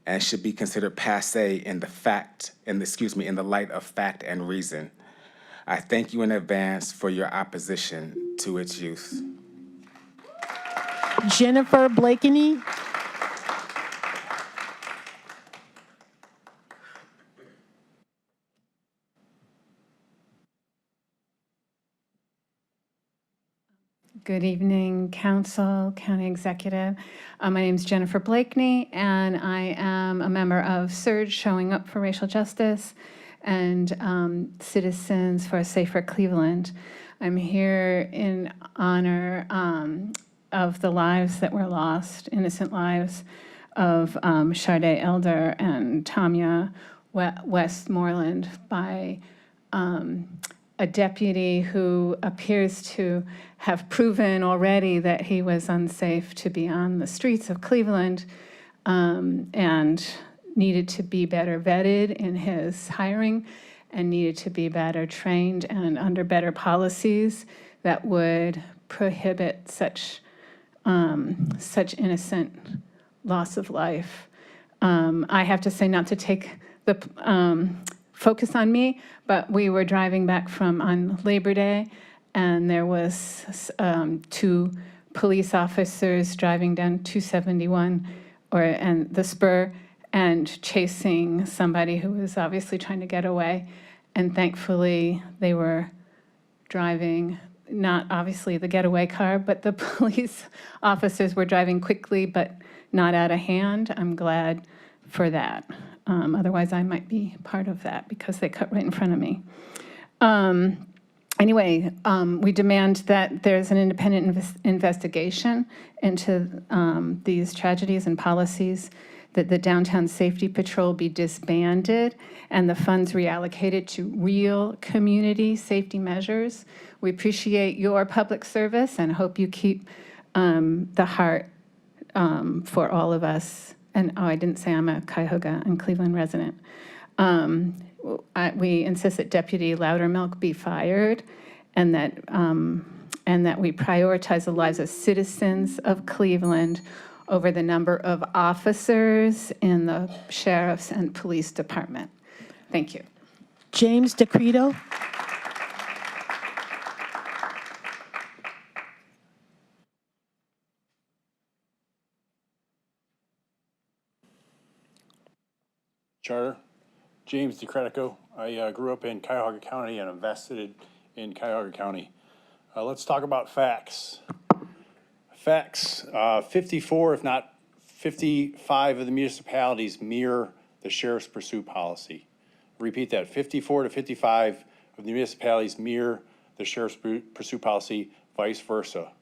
and should be considered passé in the light of fact and reason. I thank you in advance for your opposition to its use. Jennifer Blakeney. Good evening, Council, County Executive. My name is Jennifer Blakeney, and I am a member of SURGE, Showing Up for Racial Justice, and Citizens for a Safer Cleveland. I'm here in honor of the lives that were lost, innocent lives of Sade Elder and Tamia Westmoreland by a deputy who appears to have proven already that he was unsafe to be on the streets of Cleveland, and needed to be better vetted in his hiring and needed to be better trained and under better policies that would prohibit such innocent loss of life. I have to say, not to take the focus on me, but we were driving back on Labor Day, and there was 2 police officers driving down 271 and the spur and chasing somebody who was obviously trying to get away. And thankfully, they were driving, not obviously the getaway car, but the police officers were driving quickly, but not out of hand. I'm glad for that. Otherwise, I might be part of that because they cut right in front of me. Anyway, we demand that there's an independent investigation into these tragedies and policies, that the Downtown Safety Patrol be disbanded and the funds reallocated to real community safety measures. We appreciate your public service and hope you keep the heart for all of us. And I didn't say I'm a Cuyahoga and Cleveland resident. We insist that Deputy Loudermilk be fired, and that we prioritize the lives of citizens of Cleveland over the number of officers in the sheriff's and police department. Thank you. James DeCredo. Charter. James DeCredico. I grew up in Cuyahoga County and invested in Cuyahoga County. Let's talk about facts. Facts, 54, if not 55 of the municipalities mirror the sheriff's pursuit policy. Repeat that, 54 to 55 of the municipalities mirror the sheriff's pursuit policy, vice versa.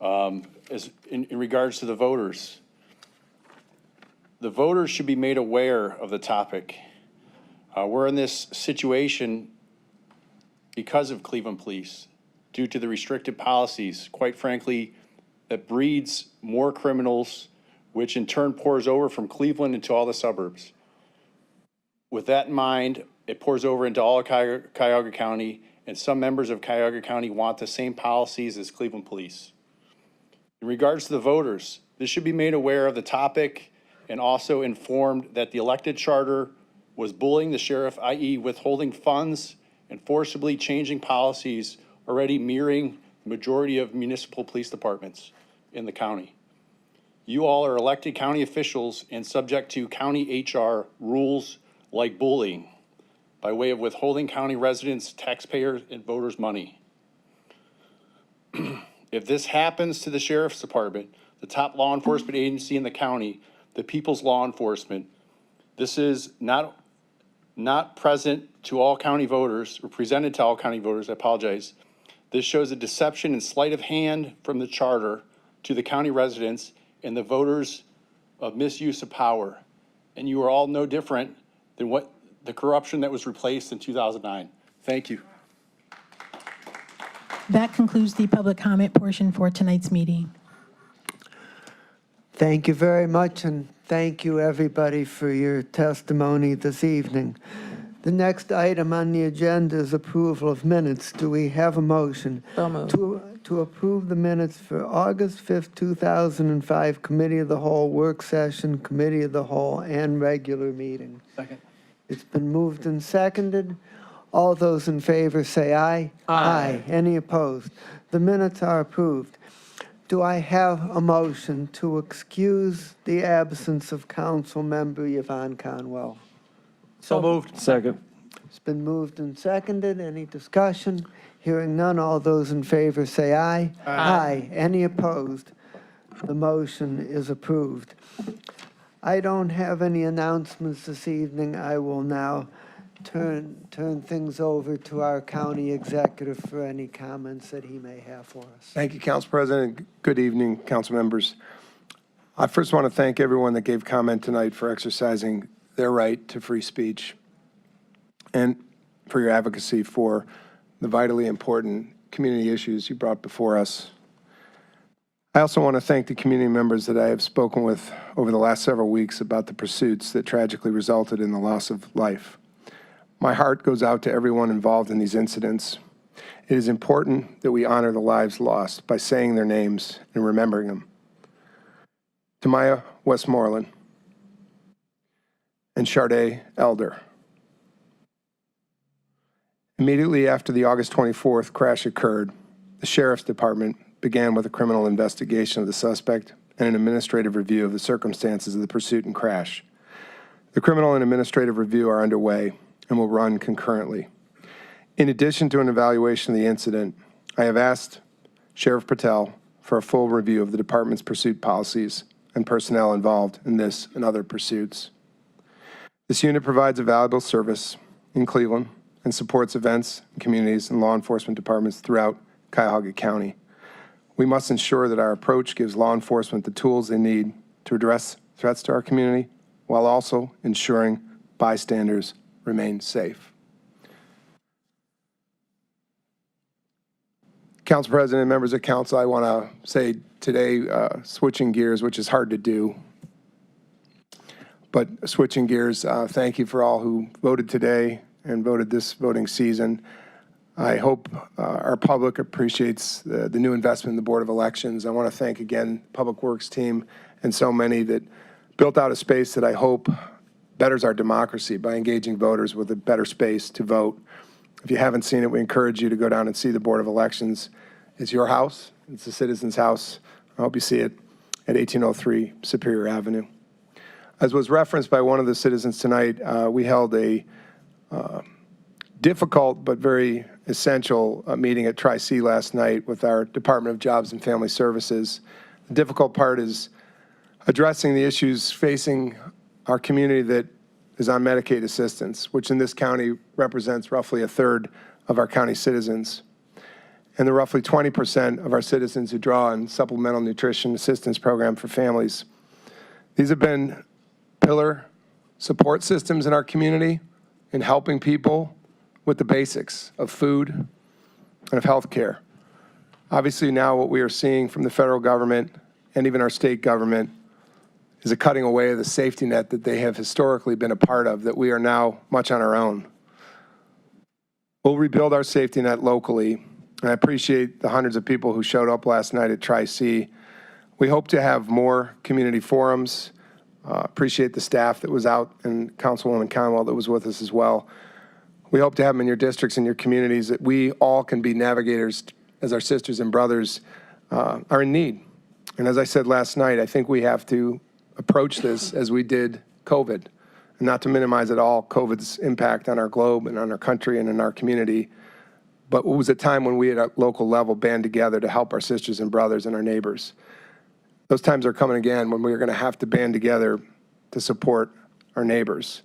As in regards to the voters should be made aware of the topic. We're in this situation because of Cleveland Police, due to the restrictive policies, quite frankly, that breeds more criminals, which in turn pours over from Cleveland into all the suburbs. With that in mind, it pours over into all of Cuyahoga County, and some members of Cuyahoga County want the same policies as Cleveland Police. In regards to the voters, this should be made aware of the topic and also informed that the elected charter was bullying the sheriff, i.e. withholding funds and forcibly changing policies already mirroring the majority of municipal police departments in the county. You all are elected county officials and subject to county HR rules like bullying by way of withholding county residents, taxpayers, and voters' money. If this happens to the sheriff's department, the top law enforcement agency in the county, the people's law enforcement, this is not present to all county voters, or presented to all county voters, I apologize. This shows a deception and sleight of hand from the charter to the county residents and the voters of misuse of power. And you are all no different than what the corruption that was replaced in 2009. Thank you. That concludes the public comment portion for tonight's meeting. Thank you very much, and thank you, everybody, for your testimony this evening. The next item on the agenda is approval of minutes. Do we have a motion So moved. to approve the minutes for August 5th, 2005, Committee of the Whole, work session, Committee of the Whole, and regular meeting? Second. It's been moved and seconded. All those in favor say aye. Aye. Any opposed? The minutes are approved. Do I have a motion to excuse the absence of Council Member Yvonne Conwell? So moved. Second. It's been moved and seconded. Any discussion? Hearing none, all those in favor say aye. Aye. Any opposed? The motion is approved. I don't have any announcements this evening. I will now turn things over to our county executive for any comments that he may have for us. Thank you, Council President. Good evening, council members. I first want to thank everyone that gave comment tonight for exercising their right to free speech and for your advocacy for the vitally important community issues you brought before us. I also want to thank the community members that I have spoken with over the last several weeks about the pursuits that tragically resulted in the loss of life. My heart goes out to everyone involved in these incidents. It is important that we honor the lives lost by saying their names and remembering them. Tamaya Westmoreland and Sharday Elder. Immediately after the August 24th crash occurred, the Sheriff's Department began with a criminal investigation of the suspect and an administrative review of the circumstances of the pursuit and crash. The criminal and administrative review are underway and will run concurrently. In addition to an evaluation of the incident, I have asked Sheriff Patel for a full review of the department's pursuit policies and personnel involved in this and other pursuits. This unit provides a valuable service in Cleveland and supports events, communities, and law enforcement departments throughout Cuyahoga County. We must ensure that our approach gives law enforcement the tools they need to address threats to our community while also ensuring bystanders remain safe. Council President and members of council, I want to say today, switching gears, which is hard to do, but switching gears, thank you for all who voted today and voted this voting season. I hope our public appreciates the new investment in the Board of Elections. I want to thank again Public Works team and so many that built out a space that I hope betters our democracy by engaging voters with a better space to vote. If you haven't seen it, we encourage you to go down and see the Board of Elections. It's your house. It's the citizens' house. I hope you see it at 1803 Superior Avenue. As was referenced by one of the citizens tonight, we held a difficult but very essential meeting at Tri-C last night with our Department of Jobs and Family Services. The difficult part is addressing the issues facing our community that is on Medicaid assistance, which in this county represents roughly a third of our county citizens, and the roughly 20% of our citizens who draw on supplemental nutrition assistance program for families. These have been pillar support systems in our community in helping people with the basics of food and of health care. Obviously now what we are seeing from the federal government and even our state government is a cutting away of the safety net that they have historically been a part of, that we are now much on our own. We'll rebuild our safety net locally, and I appreciate the hundreds of people who showed up last night at Tri-C. We hope to have more community forums, Appreciate the staff that was out and Councilwoman Conwell that was with us as well. We hope to have them in your districts and your communities, that we all can be navigators as our sisters and brothers are in need. And as I said last night, I think we have to approach this as we did COVID, and not to minimize at all COVID's impact on our globe and on our country and in our community. But it was a time when we at a local level band together to help our sisters and brothers and our neighbors. Those times are coming again when we're going to have to band together to support our neighbors.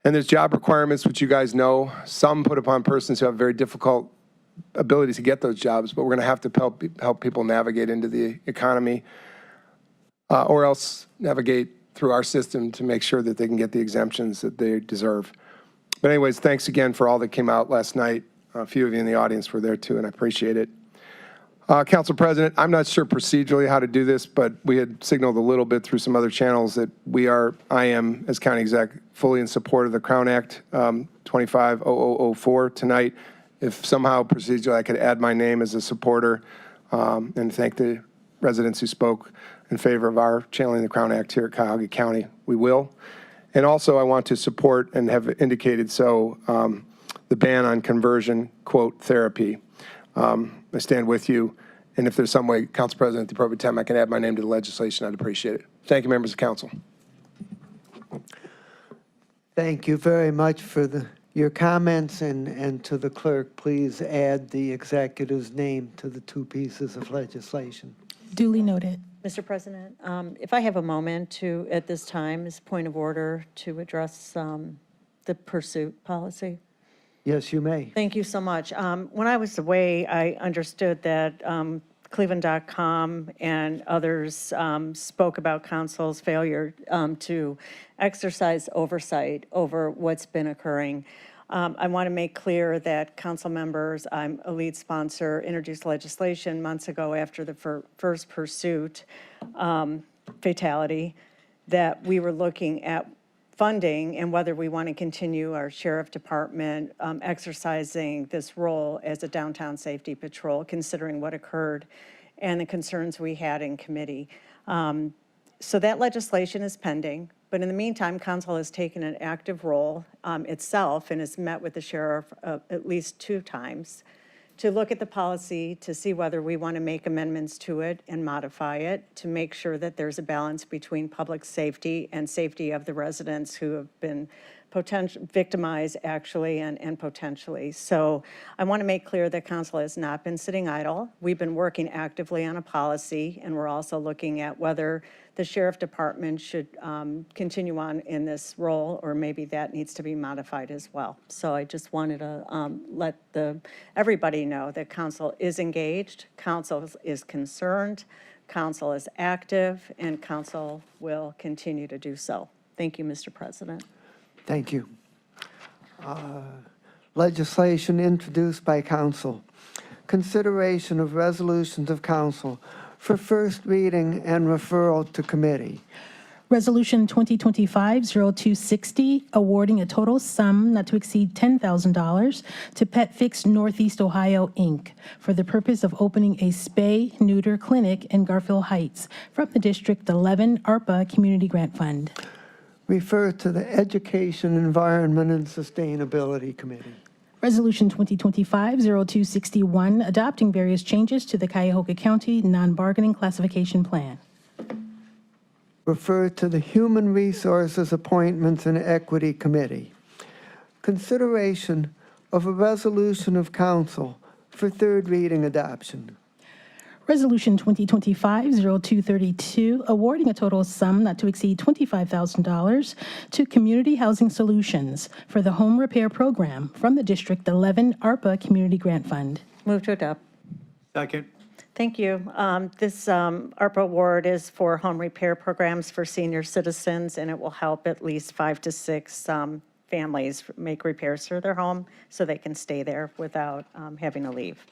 And there's job requirements, which you guys know, some put upon persons who have very difficult ability to get those jobs, but we're going to have to help people navigate into the economy or else navigate through our system to make sure that they can get the exemptions that they deserve. But anyways, thanks again for all that came out last night. A few of you in the audience were there too, and I appreciate it. Council President, I'm not sure procedurally how to do this, but we had signaled a little bit through some other channels that I am, as county exec, fully in support of the Crown Act 250004 tonight. If somehow procedurally I could add my name as a supporter and thank the residents who spoke in favor of our channeling the Crown Act here at Cuyahoga County, we will. And also I want to support and have indicated so the ban on conversion, quote, therapy. I stand with you, and if there's some way, Council President, at the appropriate time, I can add my name to the legislation, I'd appreciate it. Thank you, members of council. Thank you very much for your comments, and to the clerk, please add the executive's name to the two pieces of legislation. Duly noted. Mr. President, if I have a moment to, at this time, as point of order, to address the pursuit policy. Yes, you may. Thank you so much. When I was away, I understood that Cleveland.com and others spoke about council's failure to exercise oversight over what's been occurring. I want to make clear that council members, I'm a lead sponsor, introduced legislation months ago after the first pursuit fatality, that we were looking at funding and whether we want to continue our sheriff department exercising this role as a downtown safety patrol, considering what occurred and the concerns we had in committee. So that legislation is pending, but in the meantime, council has taken an active role itself and has met with the sheriff at least 2 times to look at the policy, to see whether we want to make amendments to it and modify it, to make sure that there's a balance between public safety and safety of the residents who have been victimized actually and potentially. So I want to make clear that council has not been sitting idle. We've been working actively on a policy, and we're also looking at whether the sheriff department should continue on in this role, or maybe that needs to be modified as well. So I just wanted to let everybody know that council is engaged, council is concerned, council is active, and council will continue to do so. Thank you, Mr. President. Thank you. Legislation introduced by council. Consideration of resolutions of council for first reading and referral to committee. Resolution 2025-0260, awarding a total sum not to exceed $10,000 to Pet Fix Northeast Ohio, Inc., for the purpose of opening a spay-neuter clinic in Garfield Heights from the District 11 ARPA Community Grant Fund. Refer to the Education, Environment, and Sustainability Committee. Resolution 2025-0261, adopting various changes to the Cuyahoga County non-bargaining classification plan. Refer to the Human Resources, Appointments, and Equity Committee. Consideration of a resolution of council for third reading adoption. Resolution 2025-0232, awarding a total sum not to exceed $25,000 to Community Housing Solutions for the home repair program from the District 11 ARPA Community Grant Fund. Move to adopt. Second. Thank you. This ARPA award is for home repair programs for senior citizens, and it will help at least 5 to 6 families make repairs to their home so they can stay there without having to leave.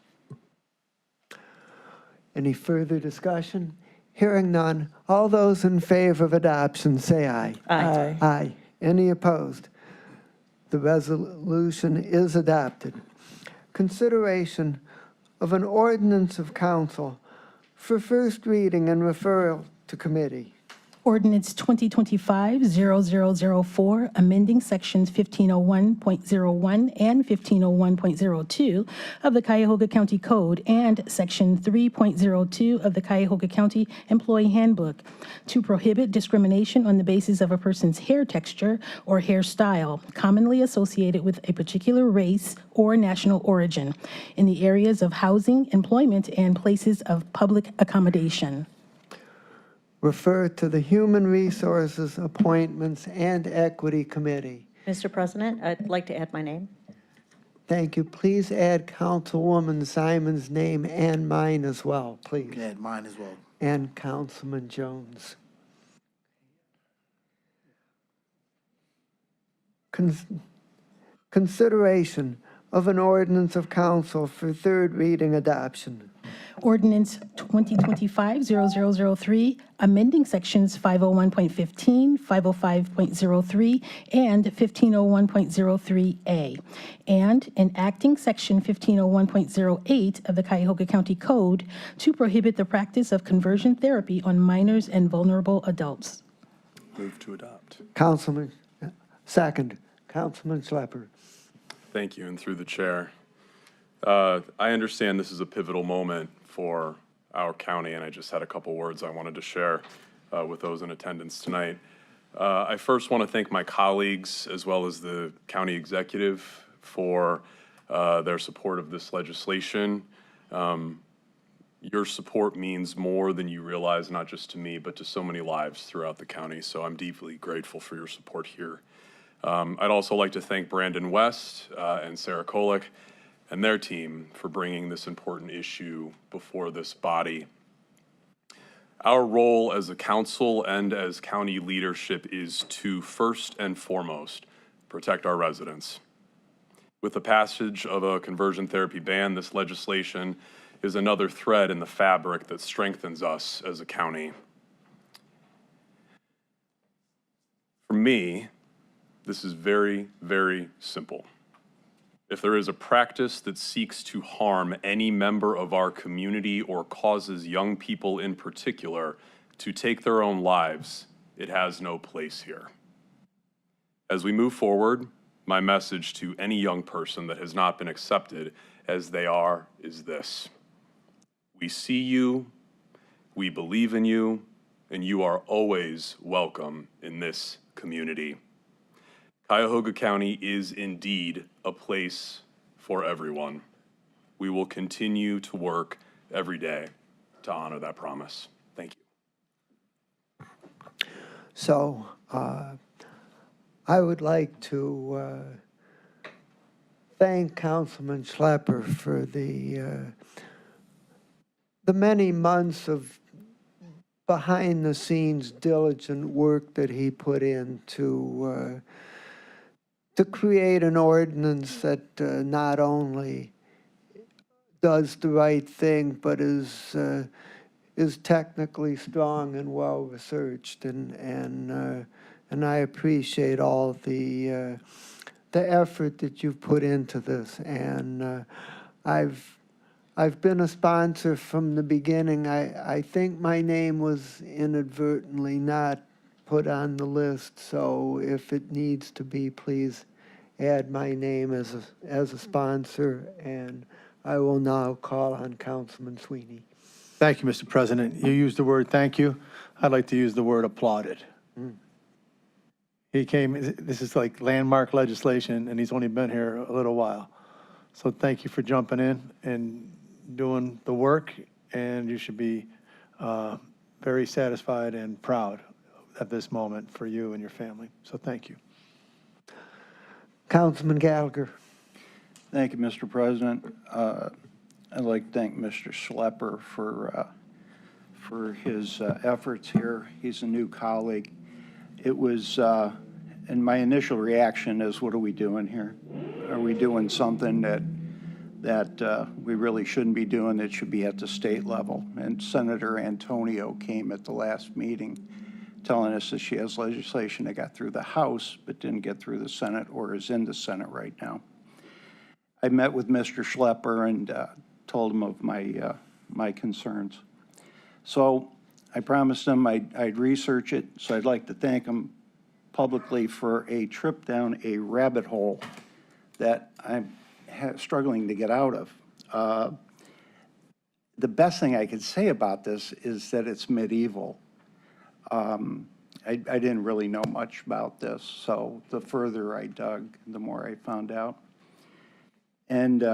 Any further discussion? Hearing none. All those in favor of adoption, say aye. Aye. Aye. Any opposed? The resolution is adopted. Consideration of an ordinance of council for first reading and referral to committee. Ordinance 2025-0004, amending sections 1501.01 and 1501.02 of the Cuyahoga County Code and section 3.02 of the Cuyahoga County Employee Handbook to prohibit discrimination on the basis of a person's hair texture or hairstyle, commonly associated with a particular race or national origin, in the areas of housing, employment, and places of public accommodation. Refer to the Human Resources, Appointments, and Equity Committee. Mr. President, I'd like to add my name. Thank you. Please add Councilwoman Simon's name and mine as well, please. You can add mine as well. And Councilman Jones. Consideration of an ordinance of council for third reading adoption. Ordinance 2025-0003, amending sections 501.15, 505.03, and 1501.03A, and enacting section 1501.08 of the Cuyahoga County Code to prohibit the practice of conversion therapy on minors and vulnerable adults. Move to adopt. Councilman, second. Councilman Schlepper. Thank you, and through the chair. I understand this is a pivotal moment for our county, and I just had a couple words I wanted to share with those in attendance tonight. I first want to thank my colleagues as well as the county executive for their support of this legislation. Your support means more than you realize, not just to me, but to so many lives throughout the county, so I'm deeply grateful for your support here. I'd also like to thank Brandon West and Sarah Kolick and their team for bringing this important issue before this body. Our role as a council and as county leadership is to first and foremost protect our residents. With the passage of a conversion therapy ban, this legislation is another thread in the fabric that strengthens us as a county. For me, this is very, very simple. If there is a practice that seeks to harm any member of our community or causes young people in particular to take their own lives, it has no place here. As we move forward, my message to any young person that has not been accepted as they are is this: we see you, we believe in you, and you are always welcome in this community. Cuyahoga County is indeed a place for everyone. We will continue to work every day to honor that promise. Thank you. So I would like to thank Councilman Schlepper for the many months of behind-the-scenes diligent work that he put in to create an ordinance that not only does the right thing, but is technically strong and well-researched, and I appreciate all the effort that you've put into this. And I've been a sponsor from the beginning. I think my name was inadvertently not put on the list, so if it needs to be, please add my name as a sponsor, and I will now call on Councilman Sweeney. Thank you, Mr. President. You used the word thank you. I'd like to use the word applauded. He came, this is like landmark legislation, and he's only been here a little while. So thank you for jumping in and doing the work, and you should be very satisfied and proud at this moment for you and your family. So thank you. Councilman Gallagher. Thank you, Mr. President. I'd like to thank Mr. Schlepper for his efforts here. He's a new colleague. It was, and my initial reaction is, what are we doing here? Are we doing something that we really shouldn't be doing, that should be at the state level? And Senator Antonio came at the last meeting telling us that she has legislation that got through the House but didn't get through the Senate, or is in the Senate right now. I met with Mr. Schlepper and told him of my concerns. So I promised him I'd research it, so I'd like to thank him publicly for a trip down a rabbit hole that I'm struggling to get out of. The best thing I could say about this is that it's medieval. I didn't really know much about this, so the further I dug, the more I found out. And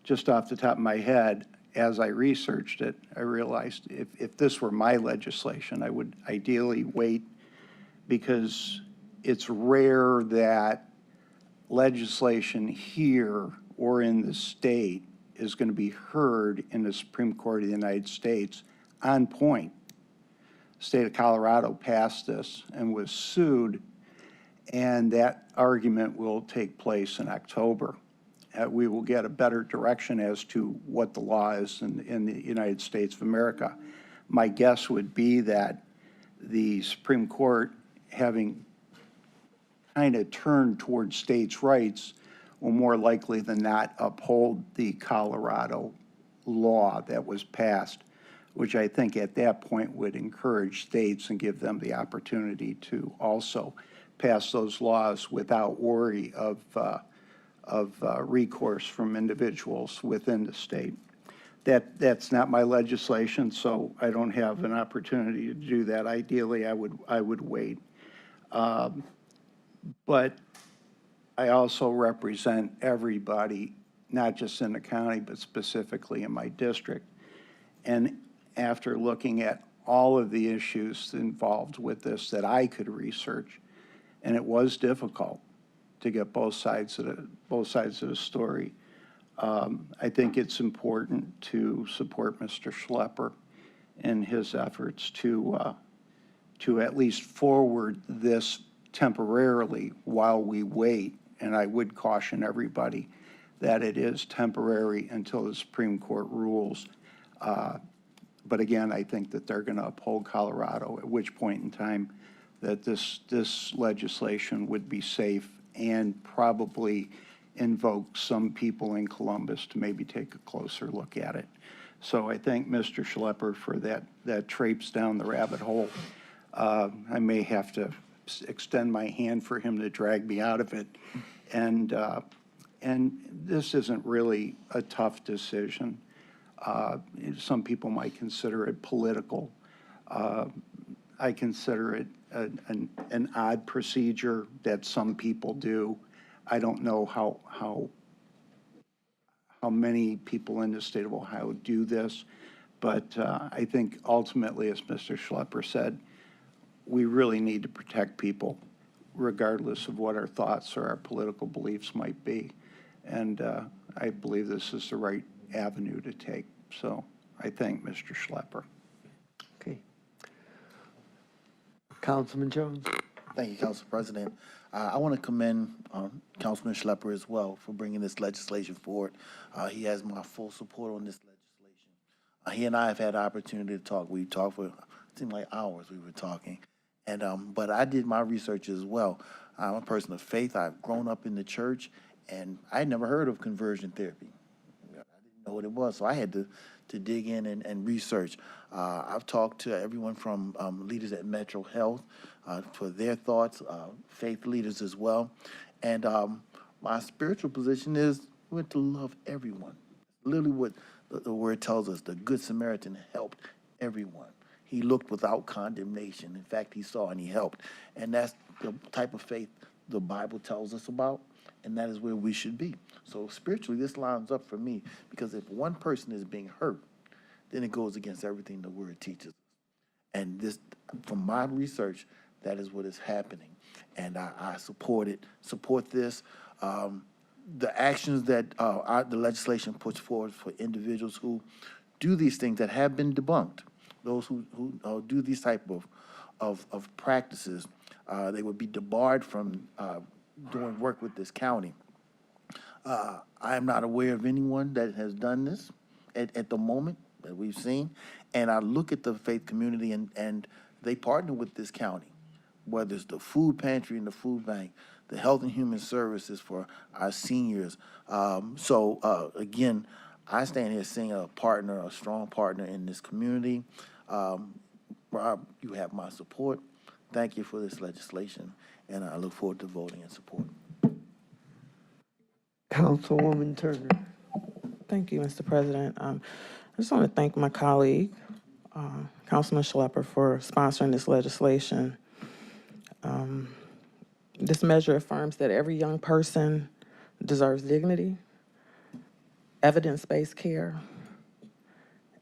just off the top of my head, as I researched it, I realized if this were my legislation, I would ideally wait, because it's rare that legislation here or in the state is going to be heard in the Supreme Court of the United States on point. The state of Colorado passed this and was sued, and that argument will take place in October. We will get a better direction as to what the law is in the United States of America. My guess would be that the Supreme Court, having kind of turned towards states' rights, will more likely than not uphold the Colorado law that was passed, which I think at that point would encourage states and give them the opportunity to also pass those laws without worry of recourse from individuals within the state. That's not my legislation, so I don't have an opportunity to do that. Ideally, I would wait. But I also represent everybody, not just in the county, but specifically in my district. And after looking at all of the issues involved with this that I could research, and it was difficult to get both sides of the story, I think it's important to support Mr. Schlepper in his efforts to at least forward this temporarily while we wait. And I would caution everybody that it is temporary until the Supreme Court rules. But again, I think that they're going to uphold Colorado, at which point in time that this legislation would be safe and probably invoke some people in Columbus to maybe take a closer look at it. So I thank Mr. Schlepper for that traipse down the rabbit hole. I may have to extend my hand for him to drag me out of it. And this isn't really a tough decision. Some people might consider it political. I consider it an odd procedure that some people do. I don't know how many people in the state of Ohio do this, but I think ultimately, as Mr. Schlepper said, we really need to protect people regardless of what our thoughts or our political beliefs might be. And I believe this is the right avenue to take. So I thank Mr. Schlepper. Okay. Councilman Jones. Thank you, Council President. I want to commend Councilman Schlepper as well for bringing this legislation forward. He has my full support on this legislation. He and I have had the opportunity to talk. We talked for, it seemed like hours we were talking. And but I did my research as well. I'm a person of faith. I've grown up in the church, and I had never heard of conversion therapy. I didn't know what it was, so I had to dig in and research. I've talked to everyone from leaders at Metro Health for their thoughts, faith leaders as well. And my spiritual position is we're to love everyone. Literally what the word tells us, the Good Samaritan helped everyone. He looked without condemnation. In fact, he saw and he helped. And that's the type of faith the Bible tells us about, and that is where we should be. So spiritually, this lines up for me, because if one person is being hurt, then it goes against everything the Word teaches us. And this, from my research, that is what is happening. And I support this. The actions that the legislation puts forward for individuals who do these things that have been debunked, those who do these type of practices, they would be debarred from doing work with this county. I am not aware of anyone that has done this at the moment that we've seen. And I look at the faith community and they partner with this county, whether it's the food pantry and the food bank, the health and human services for our seniors. Again, I stand here seeing a partner, a strong partner in this community. you have my support. Thank you for this legislation, and I look forward to voting in support. Councilwoman Turner. Thank you, Mr. President. I just want to thank my colleague, Councilman Schlepper, for sponsoring this legislation. This measure affirms that every young person deserves dignity, evidence-based care,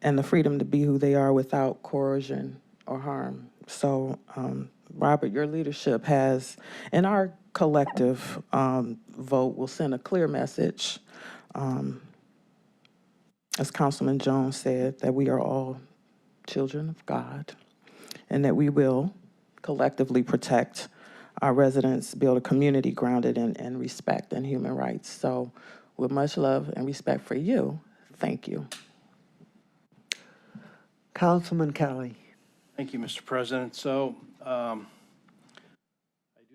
and the freedom to be who they are without coercion or harm. So, Robert, your leadership has, and our collective vote will send a clear message, as Councilman Jones said, that we are all children of God and that we will collectively protect our residents, build a community grounded in respect and human rights. So with much love and respect for you, thank you. Councilman Kelly. Thank you, Mr. President. So I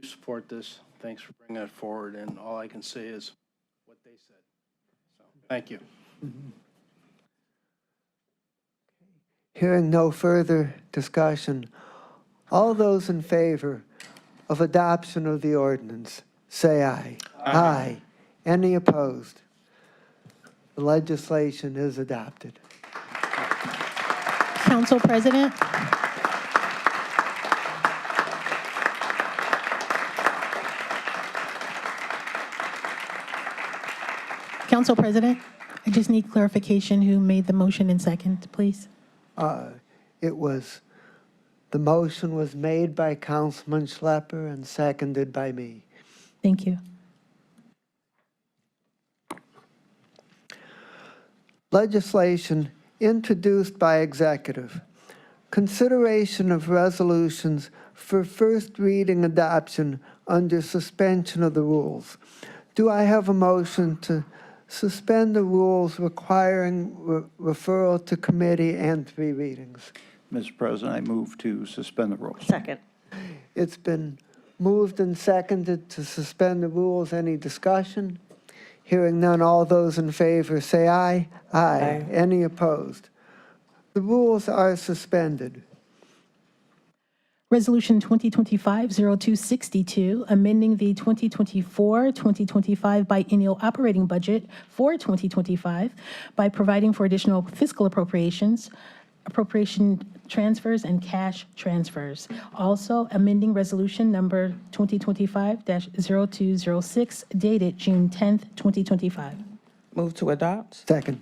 do support this. Thanks for bringing that forward. And all I can say is what they said. So thank you. Hearing no further discussion, all those in favor of adoption of the ordinance, say aye. Aye. Any opposed? The legislation is adopted. Council President. Council President, I just need clarification who made the motion and second, please. The motion was made by Councilman Schlepper and seconded by me. Thank you. Legislation introduced by executive. Consideration of resolutions for first reading adoption under suspension of the rules. Do I have a motion to suspend the rules requiring referral to committee and 3 readings? Mr. President, I move to suspend the rules. Second. It's been moved and seconded to suspend the rules. Any discussion? Hearing none, all those in favor say aye. Aye. Any opposed? The rules are suspended. Resolution 2025-0262, amending the 2024-2025 biennial operating budget for 2025 by providing for additional fiscal appropriation transfers, and cash transfers. Also, amending resolution number 2025-0206, dated June 10th, 2025. Move to adopt. Second.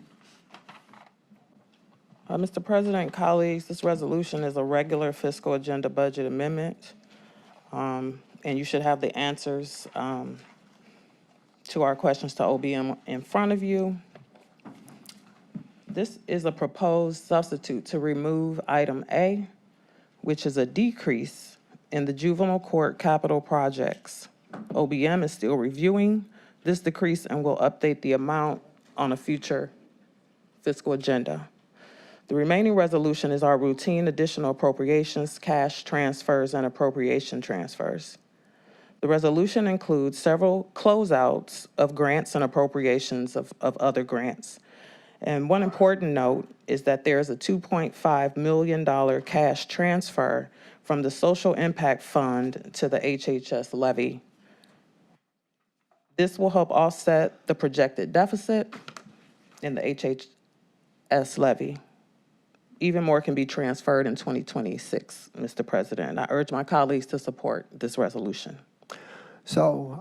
Mr. President, colleagues, this resolution is a regular fiscal agenda budget amendment, and you should have the answers to our questions to OBM in front of you. This is a proposed substitute to remove item A, which is a decrease in the juvenile court capital projects. OBM is still reviewing this decrease and will update the amount on a future fiscal agenda. The remaining resolution is our routine additional appropriations, cash transfers, and appropriation transfers. The resolution includes several closeouts of grants and appropriations of other grants. And one important note is that there is a $2.5 million cash transfer from the Social Impact Fund to the HHS levy. This will help offset the projected deficit in the HHS levy. Even more can be transferred in 2026, Mr. President. I urge my colleagues to support this resolution. So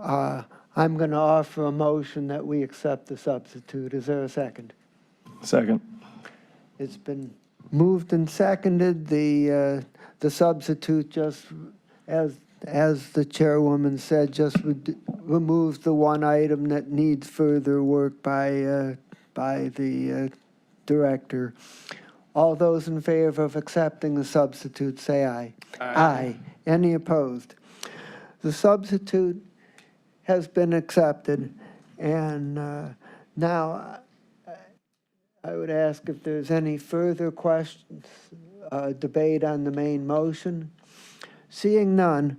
I'm going to offer a motion that we accept the substitute. Is there a second? Second. It's been moved and seconded. The substitute, just as the chairwoman said, just removes the one item that needs further work by the director. All those in favor of accepting the substitute, say aye. Aye. Any opposed? The substitute has been accepted, and now I would ask if there's any further questions, debate on the main motion. Seeing none,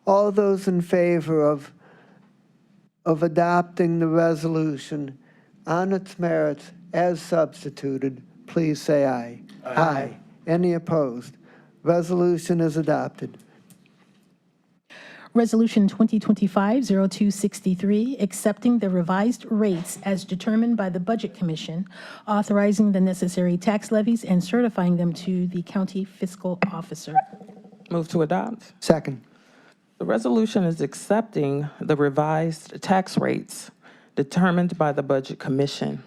all those in favor of adopting the resolution on its merits as substituted, please say aye. Aye. Any opposed? Resolution is adopted. Resolution 2025-0263, accepting the revised rates as determined by the Budget Commission, authorizing the necessary tax levies and certifying them to the county fiscal officer. Move to adopt. Second. The resolution is accepting the revised tax rates determined by the Budget Commission.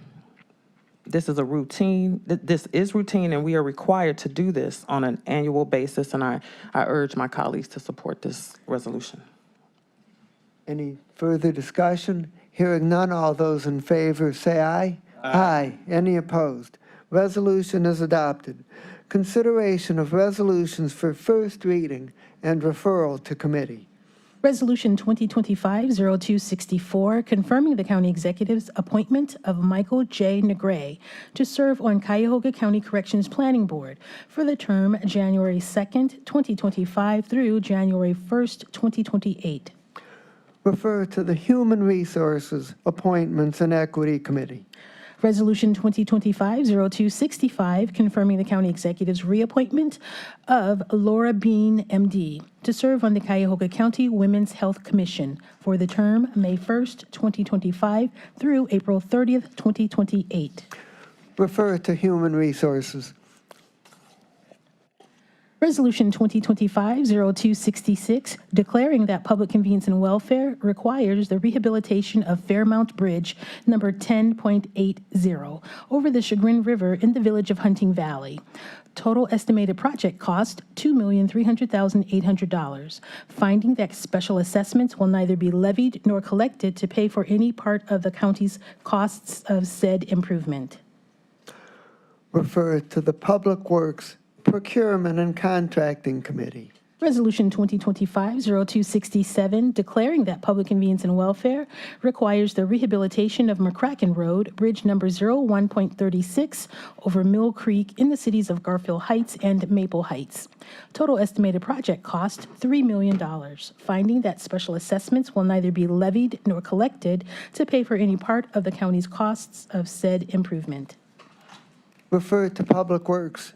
This is routine, and we are required to do this on an annual basis, and I urge my colleagues to support this resolution. Any further discussion? Hearing none, all those in favor say aye. Aye. Any opposed? Resolution is adopted. Consideration of resolutions for first reading and referral to committee. Resolution 2025-0264, confirming the county executive's appointment of Michael J. Negre to serve on Cuyahoga County Corrections Planning Board for the term January 2nd, 2025 through January 1st, 2028. Refer to the Human Resources, Appointments, and Equity Committee. Resolution 2025-0265, confirming the county executive's reappointment of Laura Bean, M.D., to serve on the Cuyahoga County Women's Health Commission for the term May 1st, 2025 through April 30th, 2028. Refer to Human Resources. Resolution 2025-0266, declaring that public convenience and welfare requires the rehabilitation of Fairmount Bridge number 10.80 over the Chagrin River in the village of Hunting Valley. Total estimated project cost, $2,300,800. Finding that special assessments will neither be levied nor collected to pay for any part of the county's costs of said improvement. Refer to the Public Works, Procurement, and Contracting Committee. Resolution 2025-0267, declaring that public convenience and welfare requires the rehabilitation of McCracken Road, bridge number 01.36 over Mill Creek in the cities of Garfield Heights and Maple Heights. Total estimated project cost, $3 million. Finding that special assessments will neither be levied nor collected to pay for any part of the county's costs of said improvement. Refer to Public Works.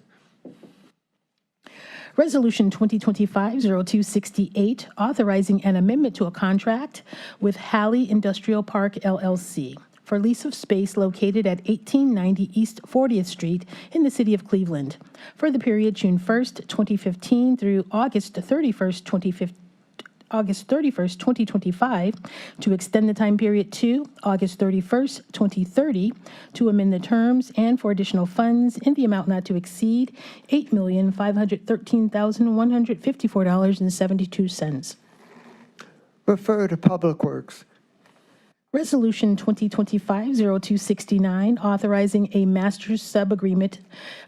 Resolution 2025-0268, authorizing an amendment to a contract with Halley Industrial Park, LLC, for lease of space located at 1890 East 40th Street in the city of Cleveland for the period June 1st, 2015 through August 31st, 2025, to extend the time period to August 31st, 2030, to amend the terms and for additional funds in the amount not to exceed $8,513,154.72. Refer to Public Works. Resolution 2025-0269, authorizing a master's sub-agreement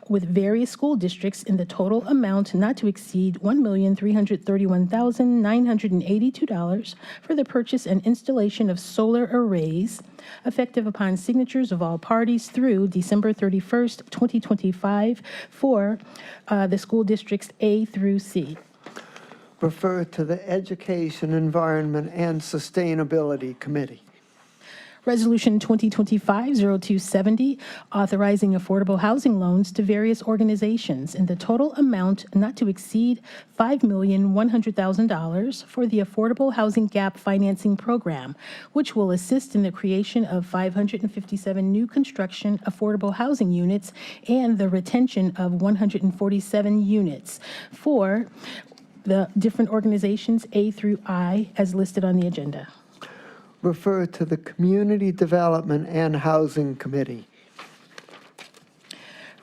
with various school districts in the total amount not to exceed $1,331,982 for the purchase and installation of solar arrays, effective upon signatures of all parties through December 31st, 2025 for the school districts A through C. Refer to the Education, Environment, and Sustainability Committee. Resolution 2025-0270, authorizing affordable housing loans to various organizations in the total amount not to exceed $5,100,000 for the Affordable Housing Gap Financing Program, which will assist in the creation of 557 new construction affordable housing units and the retention of 147 units for the different organizations A through I as listed on the agenda. Refer to the Community Development and Housing Committee.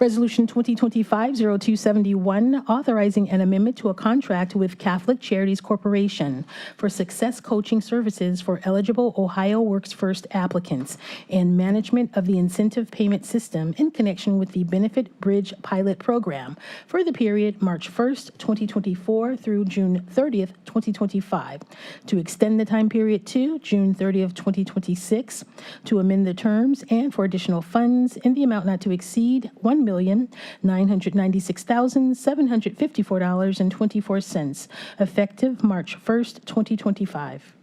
Resolution 2025-0271, authorizing an amendment to a contract with Catholic Charities Corporation for success coaching services for eligible Ohio Works First applicants and management of the incentive payment system in connection with the Benefit Bridge Pilot Program for the period March 1st, 2024 through June 30th, 2025, to extend the time period to June 30th, 2026, to amend the terms and for additional funds in the amount not to exceed $1,996,754.24, effective March 1st, 2025.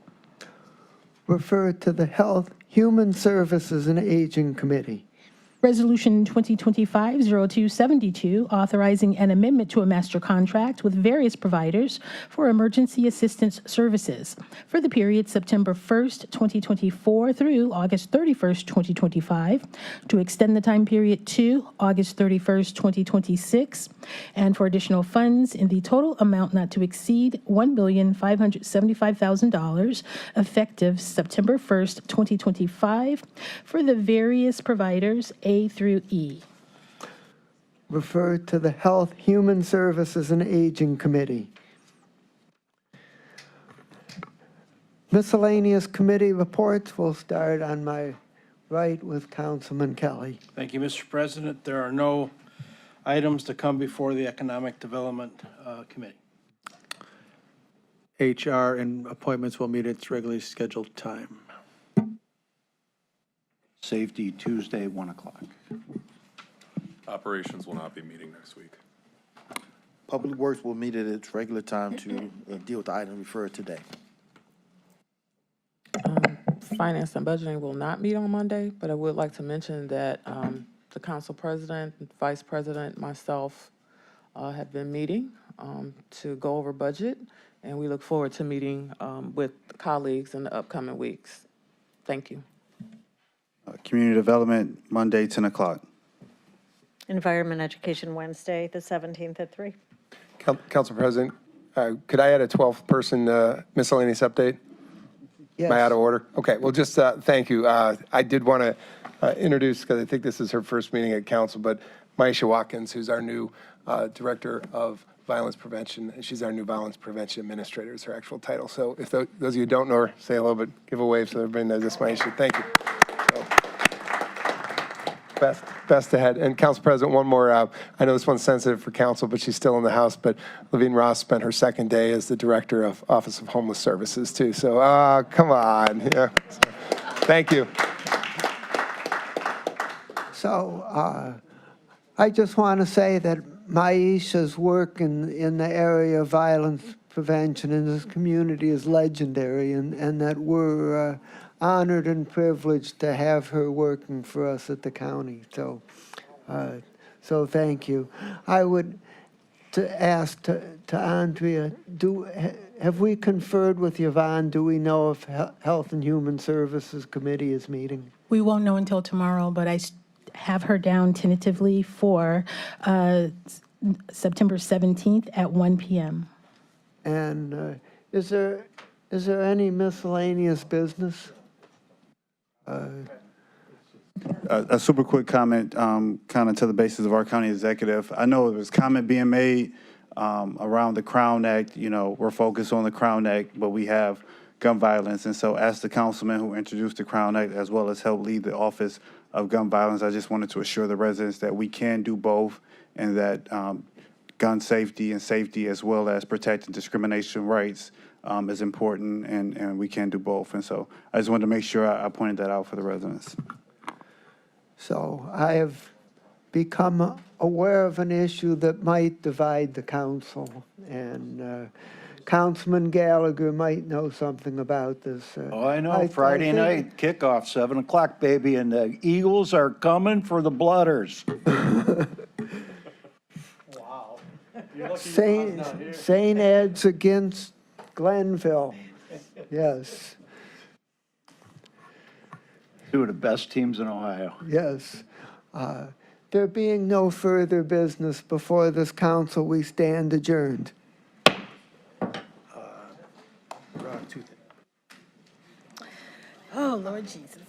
Refer to the Health, Human Services, and Aging Committee. Resolution 2025-0272, authorizing an amendment to a master contract with various providers for emergency assistance services for the period September 1st, 2024 through August 31st, 2025, to extend the time period to August 31st, 2026, and for additional funds in the total amount not to exceed $1,575,000 effective September 1st, 2025 for the various providers A through E. Refer to the Health, Human Services, and Aging Committee. Miscellaneous committee reports. Will start on my right with Councilman Kelly. Thank you, Mr. President. There are no items to come before the Economic Development Committee. HR and appointments will meet at its regularly scheduled time. Safety, Tuesday, 1 o'clock. Operations will not be meeting next week. Public Works will meet at its regular time to deal with the item referred today. Finance and budgeting will not meet on Monday, but I would like to mention that the council president, vice president, myself have been meeting to go over budget, and we look forward to meeting with colleagues in the upcoming weeks. Thank you. Community Development, Monday, 10 o'clock. Environment Education, Wednesday, the 17th at 3. Council President, could I add a 12th-person miscellaneous update? Yes. Am I out of order? Okay, well, just thank you. I did want to introduce, because I think this is her first meeting at council, but Maisha Watkins, who's our new Director of Violence Prevention, and she's our new Violence Prevention Administrator is her actual title. So if those of you who don't know her, say hello, but give a wave so everybody knows this Maisha. Thank you. Best ahead. And Council President, one more. I know this one's sensitive for council, but she's still in the House. But Levine Ross spent her second day as the Director of Office of Homeless Services, too. So, come on. Yeah. So, thank you. So I just want to say that Maisha's work in the area of violence prevention in this community is legendary, and that we're honored and privileged to have her working for us at the county. So, so thank you. I would ask to Andrea, have we conferred with Yvonne? Do we know if Health and Human Services Committee is meeting? We won't know until tomorrow, but I have her down tentatively for September 17th at 1 p.m. And is there any miscellaneous business? A super quick comment, kind of to the basis of our county executive. I know there was comment being made around the Crown Act. You know, we're focused on the Crown Act, but we have gun violence. And so as the councilman who introduced the Crown Act, as well as helped lead the Office of Gun Violence, I just wanted to assure the residents that we can do both, and that gun safety and safety, as well as protecting discrimination rights, is important, and we can do both. And so I just wanted to make sure I pointed that out for the residents. So I have become aware of an issue that might divide the council, and Councilman Gallagher might know something about this. Oh, I know. Friday night kickoff, 7 o'clock, baby, and the Eagles are coming for the Blooders. Wow. St. Ed's against Glenville. Yes. Two of the best teams in Ohio. Yes. There being no further business before this council, we stand adjourned. Oh, Lord Jesus.